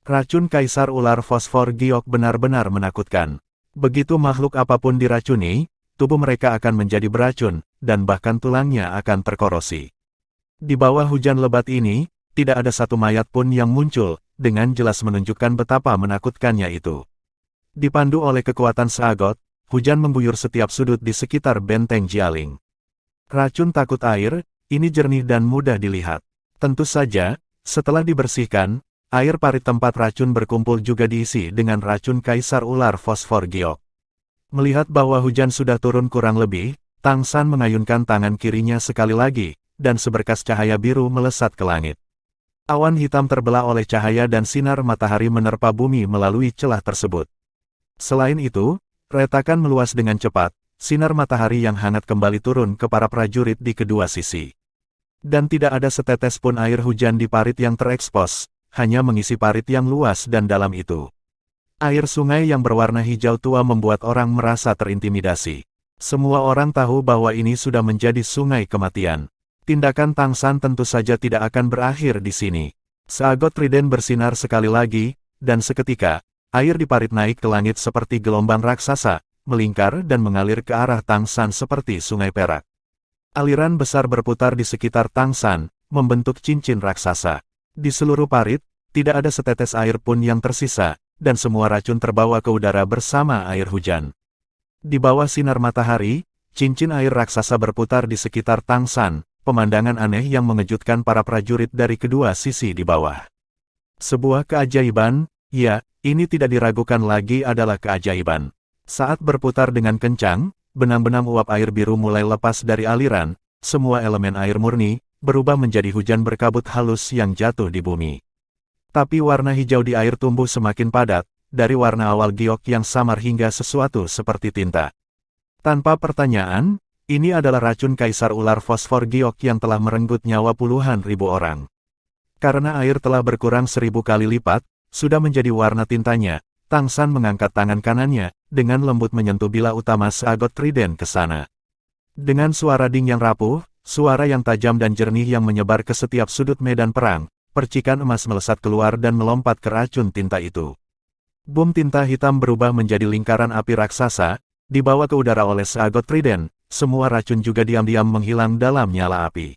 Racun Kaisar Ular Fosfor Giok benar-benar menakutkan. Begitu makhluk apapun diracuni, tubuh mereka akan menjadi beracun, dan bahkan tulangnya akan terkorosi. Di bawah hujan lebat ini, tidak ada satu mayat pun yang muncul, dengan jelas menunjukkan betapa menakutkannya itu. Dipandu oleh kekuatan Sagot, hujan mengguyur setiap sudut di sekitar benteng Jialing. Racun takut air, ini jernih dan mudah dilihat. Tentu saja, setelah dibersihkan, air parit tempat racun berkumpul juga diisi dengan racun Kaisar Ular Fosfor Giok. Melihat bahwa hujan sudah turun kurang lebih, Tang San mengayunkan tangan kirinya sekali lagi, dan seberkas cahaya biru melesat ke langit. Awan hitam terbelah oleh cahaya dan sinar matahari menerpa bumi melalui celah tersebut. Selain itu, retakan meluas dengan cepat, sinar matahari yang hangat kembali turun ke para prajurit di kedua sisi. Dan tidak ada setetes pun air hujan di parit yang terekspos, hanya mengisi parit yang luas dan dalam itu. Air sungai yang berwarna hijau tua membuat orang merasa terintimidasi. Semua orang tahu bahwa ini sudah menjadi sungai kematian. Tindakan Tang San tentu saja tidak akan berakhir di sini. Seagot trident bersinar sekali lagi, dan seketika, air di parit naik ke langit seperti gelombang raksasa, melingkar dan mengalir ke arah Tang San seperti sungai perak. Aliran besar berputar di sekitar Tang San, membentuk cincin raksasa. Di seluruh parit, tidak ada setetes air pun yang tersisa, dan semua racun terbawa ke udara bersama air hujan. Di bawah sinar matahari, cincin air raksasa berputar di sekitar Tang San, pemandangan aneh yang mengejutkan para prajurit dari kedua sisi di bawah. Sebuah keajaiban, ya, ini tidak diragukan lagi adalah keajaiban. Saat berputar dengan kencang, benang-benang uap air biru mulai lepas dari aliran, semua elemen air murni, berubah menjadi hujan berkabut halus yang jatuh di bumi. Tapi warna hijau di air tumbuh semakin padat, dari warna awal giok yang samar hingga sesuatu seperti tinta. Tanpa pertanyaan, ini adalah racun kaisar ular fosfor giok yang telah merenggut nyawa puluhan ribu orang. Karena air telah berkurang 1000 kali lipat, sudah menjadi warna tintanya, Tang San mengangkat tangan kanannya, dengan lembut menyentuh bila utama seagot trident ke sana. Dengan suara ding yang rapuh, suara yang tajam dan jernih yang menyebar ke setiap sudut medan perang, percikan emas melesat keluar dan melompat ke racun tinta itu. Bom tinta hitam berubah menjadi lingkaran api raksasa, dibawa ke udara oleh seagot trident. Semua racun juga diam-diam menghilang dalam nyala api.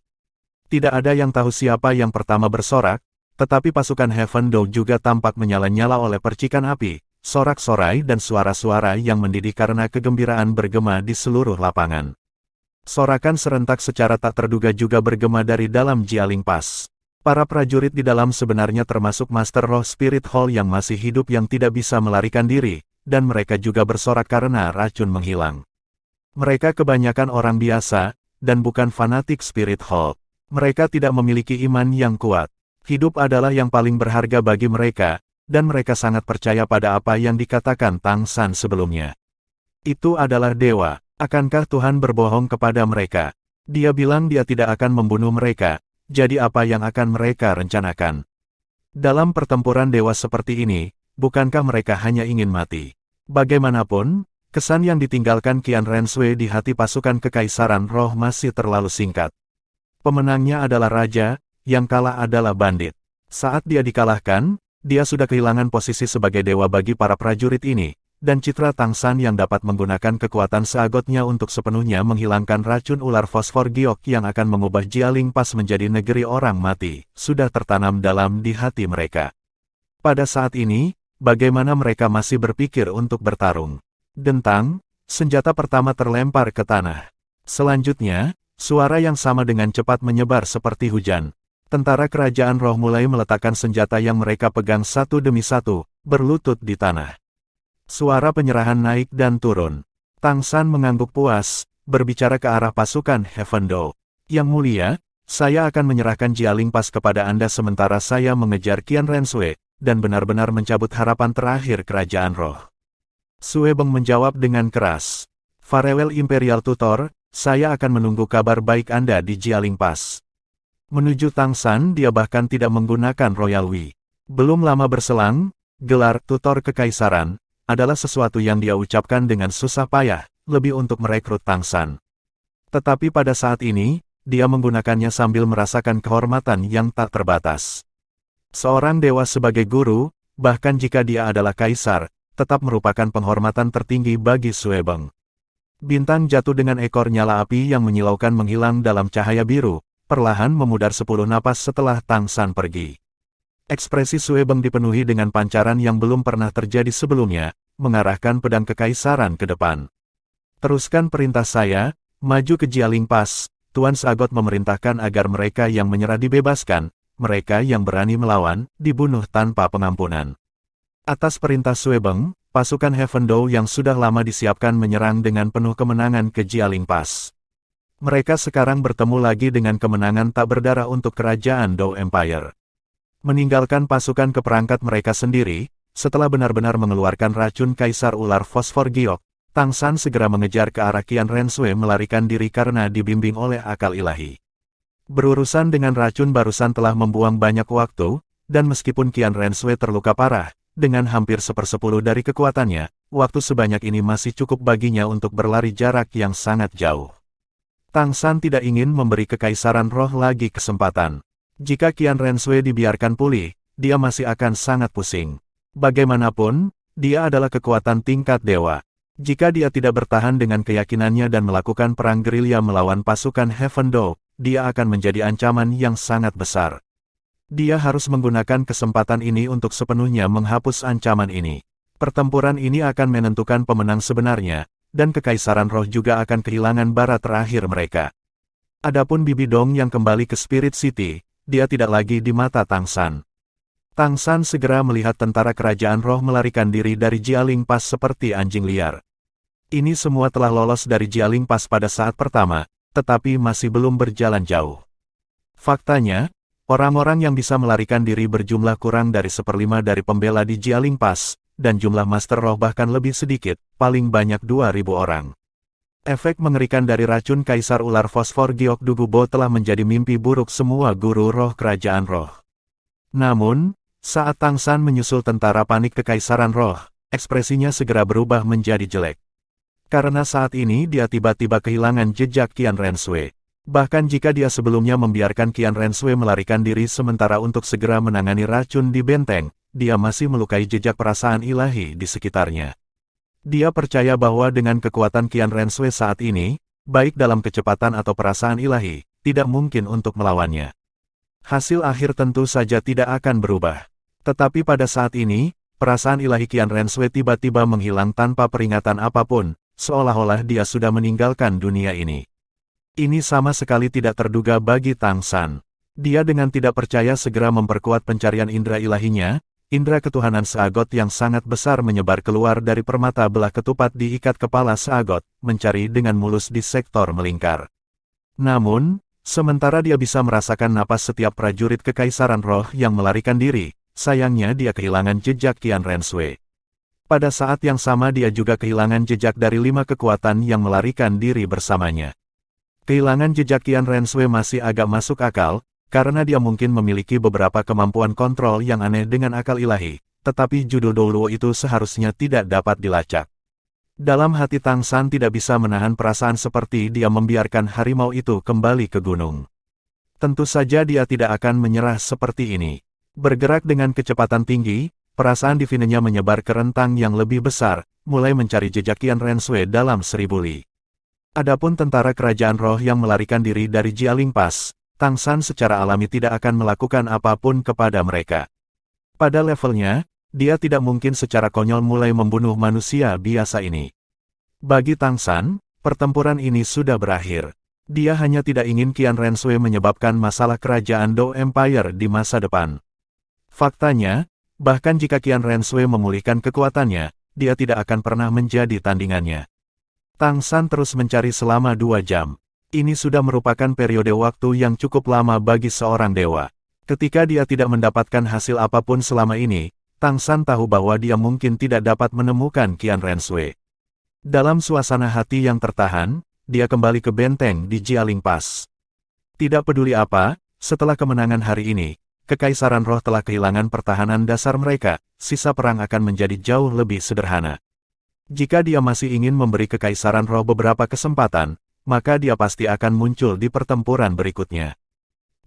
Tidak ada yang tahu siapa yang pertama bersorak, tetapi pasukan Heaven Dog juga tampak menyala-nyala oleh percikan api, sorak-sorai dan suara-suara yang mendidih karena kegembiraan bergema di seluruh lapangan. Sorakan serentak secara tak terduga juga bergema dari dalam Jialing Pass. Para prajurit di dalam sebenarnya termasuk Master Roh Spirit Hall yang masih hidup yang tidak bisa melarikan diri, dan mereka juga bersorak karena racun menghilang. Mereka kebanyakan orang biasa, dan bukan fanatik Spirit Hall. Mereka tidak memiliki iman yang kuat. Hidup adalah yang paling berharga bagi mereka, dan mereka sangat percaya pada apa yang dikatakan Tang San sebelumnya. Itu adalah dewa. Akankah Tuhan berbohong kepada mereka? Dia bilang dia tidak akan membunuh mereka, jadi apa yang akan mereka rencanakan? Dalam pertempuran dewa seperti ini, bukankah mereka hanya ingin mati? Bagaimanapun, kesan yang ditinggalkan Qian Renshui di hati pasukan Kekaisaran Roh masih terlalu singkat. Pemenangnya adalah raja, yang kalah adalah bandit. Saat dia dikalahkan, dia sudah kehilangan posisi sebagai dewa bagi para prajurit ini, dan citra Tang San yang dapat menggunakan kekuatan seagotnya untuk sepenuhnya menghilangkan racun ular fosfor giok yang akan mengubah Jialing Pass menjadi negeri orang mati, sudah tertanam dalam di hati mereka. Pada saat ini, bagaimana mereka masih berpikir untuk bertarung? Dentang, senjata pertama terlempar ke tanah. Selanjutnya, suara yang sama dengan cepat menyebar seperti hujan. Tentara kerajaan roh mulai meletakkan senjata yang mereka pegang satu demi satu, berlutut di tanah. Suara penyerahan naik dan turun. Tang San mengangguk puas, berbicara ke arah pasukan Heaven Dog. Yang mulia, saya akan menyerahkan Jialing Pass kepada Anda sementara saya mengejar Qian Renshui, dan benar-benar mencabut harapan terakhir kerajaan roh. Sue Beng menjawab dengan keras. Farewell Imperial Tutor, saya akan menunggu kabar baik Anda di Jialing Pass. Menuju Tang San dia bahkan tidak menggunakan Royal Wi. Belum lama berselang, gelar Tutor Kekaisaran adalah sesuatu yang dia ucapkan dengan susah payah, lebih untuk merekrut Tang San. Tetapi pada saat ini, dia menggunakannya sambil merasakan kehormatan yang tak terbatas. Seorang dewa sebagai guru, bahkan jika dia adalah kaisar, tetap merupakan penghormatan tertinggi bagi Sue Beng. Bintang jatuh dengan ekor nyala api yang menyilaukan menghilang dalam cahaya biru, perlahan memudar 10 napas setelah Tang San pergi. Ekspresi Sue Beng dipenuhi dengan pancaran yang belum pernah terjadi sebelumnya, mengarahkan pedang kekaisaran ke depan. Teruskan perintah saya, maju ke Jialing Pass, Tuan Sagot memerintahkan agar mereka yang menyerah dibebaskan, mereka yang berani melawan, dibunuh tanpa pengampunan. Atas perintah Sue Beng, pasukan Heaven Dog yang sudah lama disiapkan menyerang dengan penuh kemenangan ke Jialing Pass. Mereka sekarang bertemu lagi dengan kemenangan tak berdarah untuk kerajaan Dou Empire. Meninggalkan pasukan ke perangkat mereka sendiri, setelah benar-benar mengeluarkan racun Kaisar Ular Fosfor Giok, Tang San segera mengejar ke arah Qian Renshui melarikan diri karena dibimbing oleh akal ilahi. Berurusan dengan racun barusan telah membuang banyak waktu, dan meskipun Qian Renshui terluka parah, dengan hampir 1/10 dari kekuatannya, waktu sebanyak ini masih cukup baginya untuk berlari jarak yang sangat jauh. Tang San tidak ingin memberi Kekaisaran Roh lagi kesempatan. Jika Qian Renshui dibiarkan pulih, dia masih akan sangat pusing. Bagaimanapun, dia adalah kekuatan tingkat dewa. Jika dia tidak bertahan dengan keyakinannya dan melakukan perang gerilya melawan pasukan Heaven Dove, dia akan menjadi ancaman yang sangat besar. Dia harus menggunakan kesempatan ini untuk sepenuhnya menghapus ancaman ini. Pertempuran ini akan menentukan pemenang sebenarnya, dan Kekaisaran Roh juga akan kehilangan bara terakhir mereka. Adapun Bibi Dong yang kembali ke Spirit City, dia tidak lagi di mata Tang San. Tang San segera melihat tentara kerajaan roh melarikan diri dari Jialing Pass seperti anjing liar. Ini semua telah lolos dari Jialing Pass pada saat pertama, tetapi masih belum berjalan jauh. Faktanya, orang-orang yang bisa melarikan diri berjumlah kurang dari 1/5 dari pembela di Jialing Pass, dan jumlah Master Roh bahkan lebih sedikit, paling banyak 2.000 orang. Efek mengerikan dari racun Kaisar Ular Fosfor Giok Dugubo telah menjadi mimpi buruk semua guru roh kerajaan roh. Namun, saat Tang San menyusul tentara panik Kekaisaran Roh, ekspresinya segera berubah menjadi jelek. Karena saat ini dia tiba-tiba kehilangan jejak Qian Renshui. Bahkan jika dia sebelumnya membiarkan Qian Renshui melarikan diri sementara untuk segera menangani racun di benteng, dia masih melukai jejak perasaan ilahi di sekitarnya. Dia percaya bahwa dengan kekuatan Qian Renshui saat ini, baik dalam kecepatan atau perasaan ilahi, tidak mungkin untuk melawannya. Hasil akhir tentu saja tidak akan berubah. Tetapi pada saat ini, perasaan ilahi Qian Renshui tiba-tiba menghilang tanpa peringatan apapun, seolah-olah dia sudah meninggalkan dunia ini. Ini sama sekali tidak terduga bagi Tang San. Dia dengan tidak percaya segera memperkuat pencarian indera ilahinya. Indra ketuhanan Seagot yang sangat besar menyebar keluar dari permata belah ketupat di ikat kepala Seagot, mencari dengan mulus di sektor melingkar. Namun, sementara dia bisa merasakan napas setiap prajurit Kekaisaran Roh yang melarikan diri, sayangnya dia kehilangan jejak Qian Renshui. Pada saat yang sama dia juga kehilangan jejak dari 5 kekuatan yang melarikan diri bersamanya. Kehilangan jejak Qian Renshui masih agak masuk akal, karena dia mungkin memiliki beberapa kemampuan kontrol yang aneh dengan akal ilahi, tetapi judul Doulo itu seharusnya tidak dapat dilacak. Dalam hati Tang San tidak bisa menahan perasaan seperti dia membiarkan harimau itu kembali ke gunung. Tentu saja dia tidak akan menyerah seperti ini. Bergerak dengan kecepatan tinggi, perasaan divinenya menyebar ke rentang yang lebih besar, mulai mencari jejak Qian Renshui dalam 1000 li. Adapun tentara kerajaan roh yang melarikan diri dari Jialing Pass, Tang San secara alami tidak akan melakukan apapun kepada mereka. Pada levelnya, dia tidak mungkin secara konyol mulai membunuh manusia biasa ini. Bagi Tang San, pertempuran ini sudah berakhir. Dia hanya tidak ingin Qian Renshui menyebabkan masalah kerajaan Dou Empire di masa depan. Faktanya, bahkan jika Qian Renshui memulihkan kekuatannya, dia tidak akan pernah menjadi tandingannya. Tang San terus mencari selama 2 jam. Ini sudah merupakan periode waktu yang cukup lama bagi seorang dewa. Ketika dia tidak mendapatkan hasil apapun selama ini, Tang San tahu bahwa dia mungkin tidak dapat menemukan Qian Renshui. Dalam suasana hati yang tertahan, dia kembali ke benteng di Jialing Pass. Tidak peduli apa, setelah kemenangan hari ini, Kekaisaran Roh telah kehilangan pertahanan dasar mereka, sisa perang akan menjadi jauh lebih sederhana. Jika dia masih ingin memberi Kekaisaran Roh beberapa kesempatan, maka dia pasti akan muncul di pertempuran berikutnya.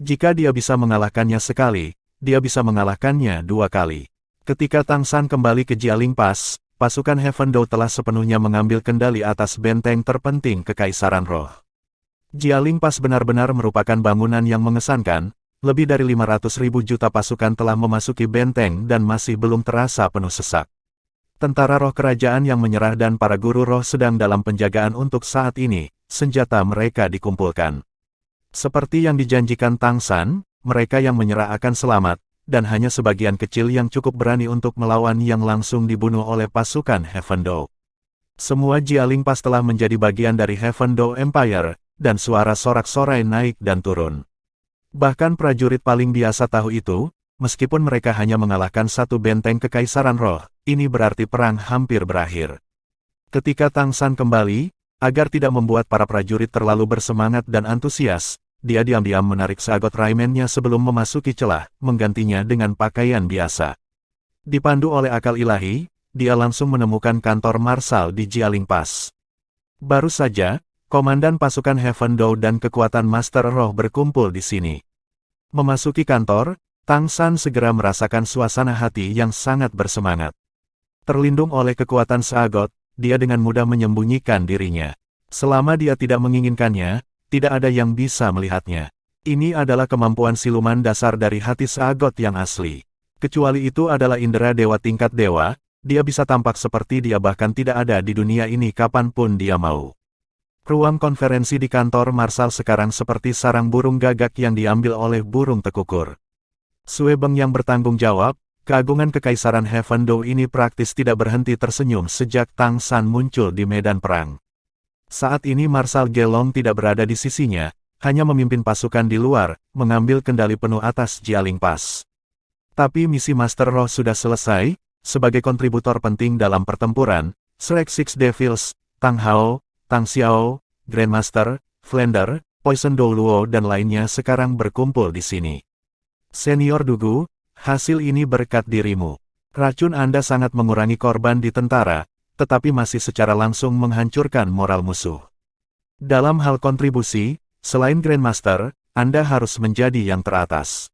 Jika dia bisa mengalahkannya sekali, dia bisa mengalahkannya 2 kali. Ketika Tang San kembali ke Jialing Pass, pasukan Heaven Dou telah sepenuhnya mengambil kendali atas benteng terpenting Kekaisaran Roh. Jialing Pass benar-benar merupakan bangunan yang mengesankan, lebih dari 500.000 juta pasukan telah memasuki benteng dan masih belum terasa penuh sesak. Tentara roh kerajaan yang menyerah dan para guru roh sedang dalam penjagaan untuk saat ini, senjata mereka dikumpulkan. Seperti yang dijanjikan Tang San, mereka yang menyerah akan selamat, dan hanya sebagian kecil yang cukup berani untuk melawan yang langsung dibunuh oleh pasukan Heaven Dou. Semua Jialing Pass telah menjadi bagian dari Heaven Dou Empire, dan suara sorak-sorai naik dan turun. Bahkan prajurit paling biasa tahu itu, meskipun mereka hanya mengalahkan satu benteng Kekaisaran Roh, ini berarti perang hampir berakhir. Ketika Tang San kembali, agar tidak membuat para prajurit terlalu bersemangat dan antusias, dia diam-diam menarik seagot raimennya sebelum memasuki celah, menggantinya dengan pakaian biasa. Dipandu oleh akal ilahi, dia langsung menemukan kantor Marsal di Jialing Pass. Baru saja, komandan pasukan Heaven Dou dan kekuatan Master Roh berkumpul di sini. Memasuki kantor, Tang San segera merasakan suasana hati yang sangat bersemangat. Terlindung oleh kekuatan seagot, dia dengan mudah menyembunyikan dirinya. Selama dia tidak menginginkannya, tidak ada yang bisa melihatnya. Ini adalah kemampuan siluman dasar dari hati seagot yang asli. Kecuali itu adalah indera dewa tingkat dewa, dia bisa tampak seperti dia bahkan tidak ada di dunia ini kapanpun dia mau. Ruang konferensi di kantor Marsal sekarang seperti sarang burung gagak yang diambil oleh burung tekukur. Sue Beng yang bertanggung jawab, keagungan Kekaisaran Heaven Dou ini praktis tidak berhenti tersenyum sejak Tang San muncul di medan perang. Saat ini Marsal Gelong tidak berada di sisinya, hanya memimpin pasukan di luar, mengambil kendali penuh atas Jialing Pass. Tapi misi Master Roh sudah selesai, sebagai kontributor penting dalam pertempuran, Shrek Six Devils, Tang Hao, Tang Xiao, Grandmaster, Flender, Poison Dou Luo dan lainnya sekarang berkumpul di sini. Senior Dugu, hasil ini berkat dirimu. Racun Anda sangat mengurangi korban di tentara, tetapi masih secara langsung menghancurkan moral musuh. Dalam hal kontribusi, selain Grandmaster, Anda harus menjadi yang teratas.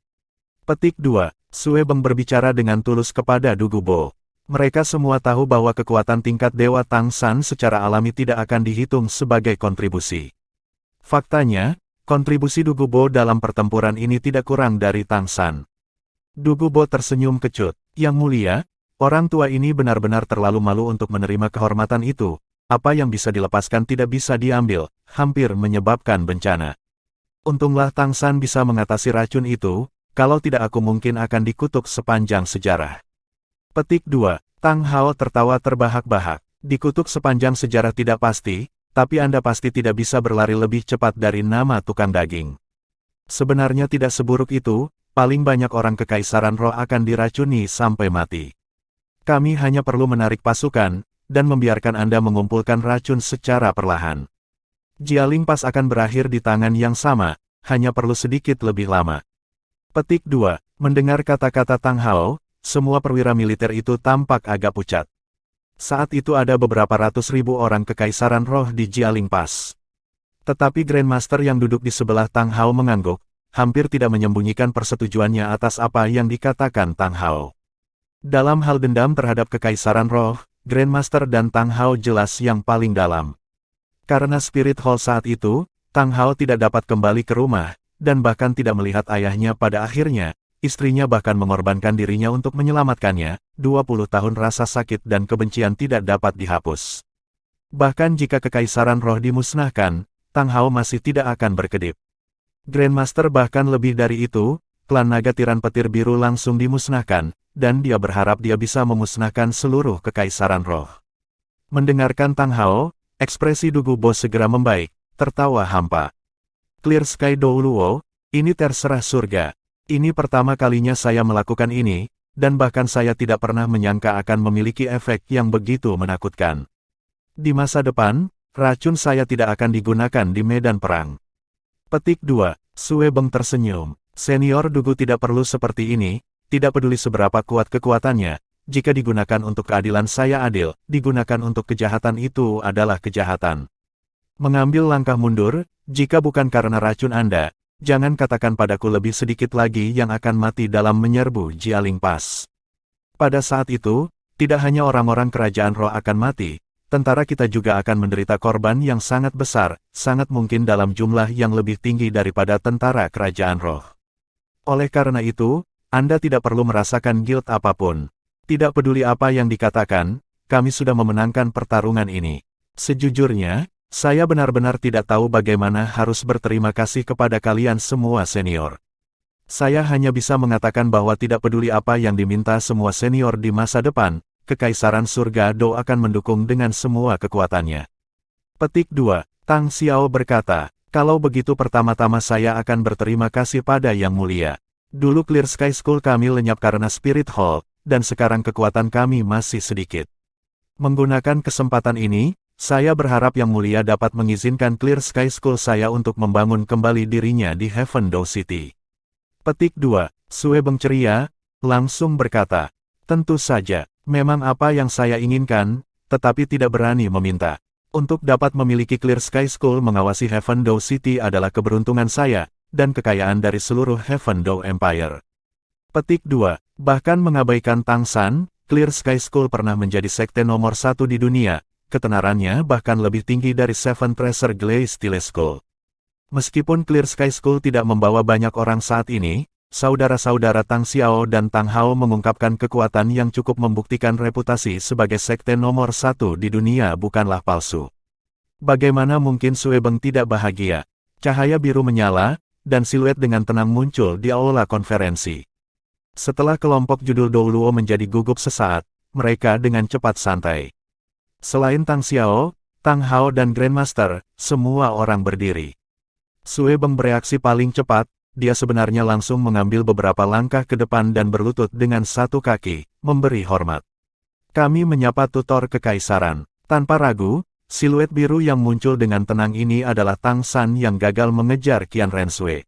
Petik 2. Sue Beng berbicara dengan tulus kepada Dugu Bo. Mereka semua tahu bahwa kekuatan tingkat Dewa Tang San secara alami tidak akan dihitung sebagai kontribusi. Faktanya, kontribusi Dugu Bo dalam pertempuran ini tidak kurang dari Tang San. Dugu Bo tersenyum kecut. Yang mulia, orang tua ini benar-benar terlalu malu untuk menerima kehormatan itu. Apa yang bisa dilepaskan tidak bisa diambil, hampir menyebabkan bencana. Untunglah Tang San bisa mengatasi racun itu, kalau tidak aku mungkin akan dikutuk sepanjang sejarah. Petik 2. Tang Hao tertawa terbahak-bahak. Dikutuk sepanjang sejarah tidak pasti, tapi Anda pasti tidak bisa berlari lebih cepat dari nama tukang daging. Sebenarnya tidak seburuk itu, paling banyak orang Kekaisaran Roh akan diracuni sampai mati. Kami hanya perlu menarik pasukan, dan membiarkan Anda mengumpulkan racun secara perlahan. Jialing Pass akan berakhir di tangan yang sama, hanya perlu sedikit lebih lama. Petik 2. Mendengar kata-kata Tang Hao, semua perwira militer itu tampak agak pucat. Saat itu ada beberapa ratus ribu orang Kekaisaran Roh di Jialing Pass. Tetapi Grandmaster yang duduk di sebelah Tang Hao mengangguk, hampir tidak menyembunyikan persetujuannya atas apa yang dikatakan Tang Hao. Dalam hal dendam terhadap Kekaisaran Roh, Grandmaster dan Tang Hao jelas yang paling dalam. Karena Spirit Hall saat itu, Tang Hao tidak dapat kembali ke rumah, dan bahkan tidak melihat ayahnya pada akhirnya, istrinya bahkan mengorbankan dirinya untuk menyelamatkannya, 20 tahun rasa sakit dan kebencian tidak dapat dihapus. Bahkan jika Kekaisaran Roh dimusnahkan, Tang Hao masih tidak akan berkedip. Grandmaster bahkan lebih dari itu, klan naga tiran petir biru langsung dimusnahkan, dan dia berharap dia bisa memusnahkan seluruh Kekaisaran Roh. Mendengarkan Tang Hao, ekspresi Dugu Bo segera membaik, tertawa hampa. Clear Sky Dou Luo, ini terserah surga. Ini pertama kalinya saya melakukan ini, dan bahkan saya tidak pernah menyangka akan memiliki efek yang begitu menakutkan. Di masa depan, racun saya tidak akan digunakan di medan perang. Petik 2. Sue Beng tersenyum. Senior Dugu tidak perlu seperti ini, tidak peduli seberapa kuat kekuatannya, jika digunakan untuk keadilan saya adil, digunakan untuk kejahatan itu adalah kejahatan. Mengambil langkah mundur, jika bukan karena racun Anda, jangan katakan padaku lebih sedikit lagi yang akan mati dalam menyerbu Jialing Pass. Pada saat itu, tidak hanya orang-orang kerajaan roh akan mati, tentara kita juga akan menderita korban yang sangat besar, sangat mungkin dalam jumlah yang lebih tinggi daripada tentara kerajaan roh. Oleh karena itu, Anda tidak perlu merasakan guilt apapun. Tidak peduli apa yang dikatakan, kami sudah memenangkan pertarungan ini. Sejujurnya, saya benar-benar tidak tahu bagaimana harus berterima kasih kepada kalian semua senior. Saya hanya bisa mengatakan bahwa tidak peduli apa yang diminta semua senior di masa depan, Kekaisaran Surga Dou akan mendukung dengan semua kekuatannya. Petik 2. Tang Xiao berkata, kalau begitu pertama-tama saya akan berterima kasih pada Yang Mulia. Dulu Clear Sky School kami lenyap karena Spirit Hall, dan sekarang kekuatan kami masih sedikit. Menggunakan kesempatan ini, saya berharap Yang Mulia dapat mengizinkan Clear Sky School saya untuk membangun kembali dirinya di Heaven Dow City. Petik 2. Sue Beng ceria, langsung berkata, tentu saja, memang apa yang saya inginkan, tetapi tidak berani meminta. Untuk dapat memiliki Clear Sky School mengawasi Heaven Dow City adalah keberuntungan saya, dan kekayaan dari seluruh Heaven Dow Empire. Petik 2. Bahkan mengabaikan Tang San, Clear Sky School pernah menjadi sekte nomor 1 di dunia, ketenarannya bahkan lebih tinggi dari Seven Treasure Glaze Steel School. Meskipun Clear Sky School tidak membawa banyak orang saat ini, saudara-saudara Tang Xiao dan Tang Hao mengungkapkan kekuatan yang cukup membuktikan reputasi sebagai sekte nomor 1 di dunia bukanlah palsu. Bagaimana mungkin Sue Beng tidak bahagia? Cahaya biru menyala, dan siluet dengan tenang muncul di aula konferensi. Setelah kelompok judul Douluo menjadi gugup sesaat, mereka dengan cepat santai. Selain Tang Xiao, Tang Hao dan Grandmaster, semua orang berdiri. Sue Beng bereaksi paling cepat, dia sebenarnya langsung mengambil beberapa langkah ke depan dan berlutut dengan satu kaki, memberi hormat. Kami menyapa tutor kekaisaran. Tanpa ragu, siluet biru yang muncul dengan tenang ini adalah Tang San yang gagal mengejar Qian Renshui.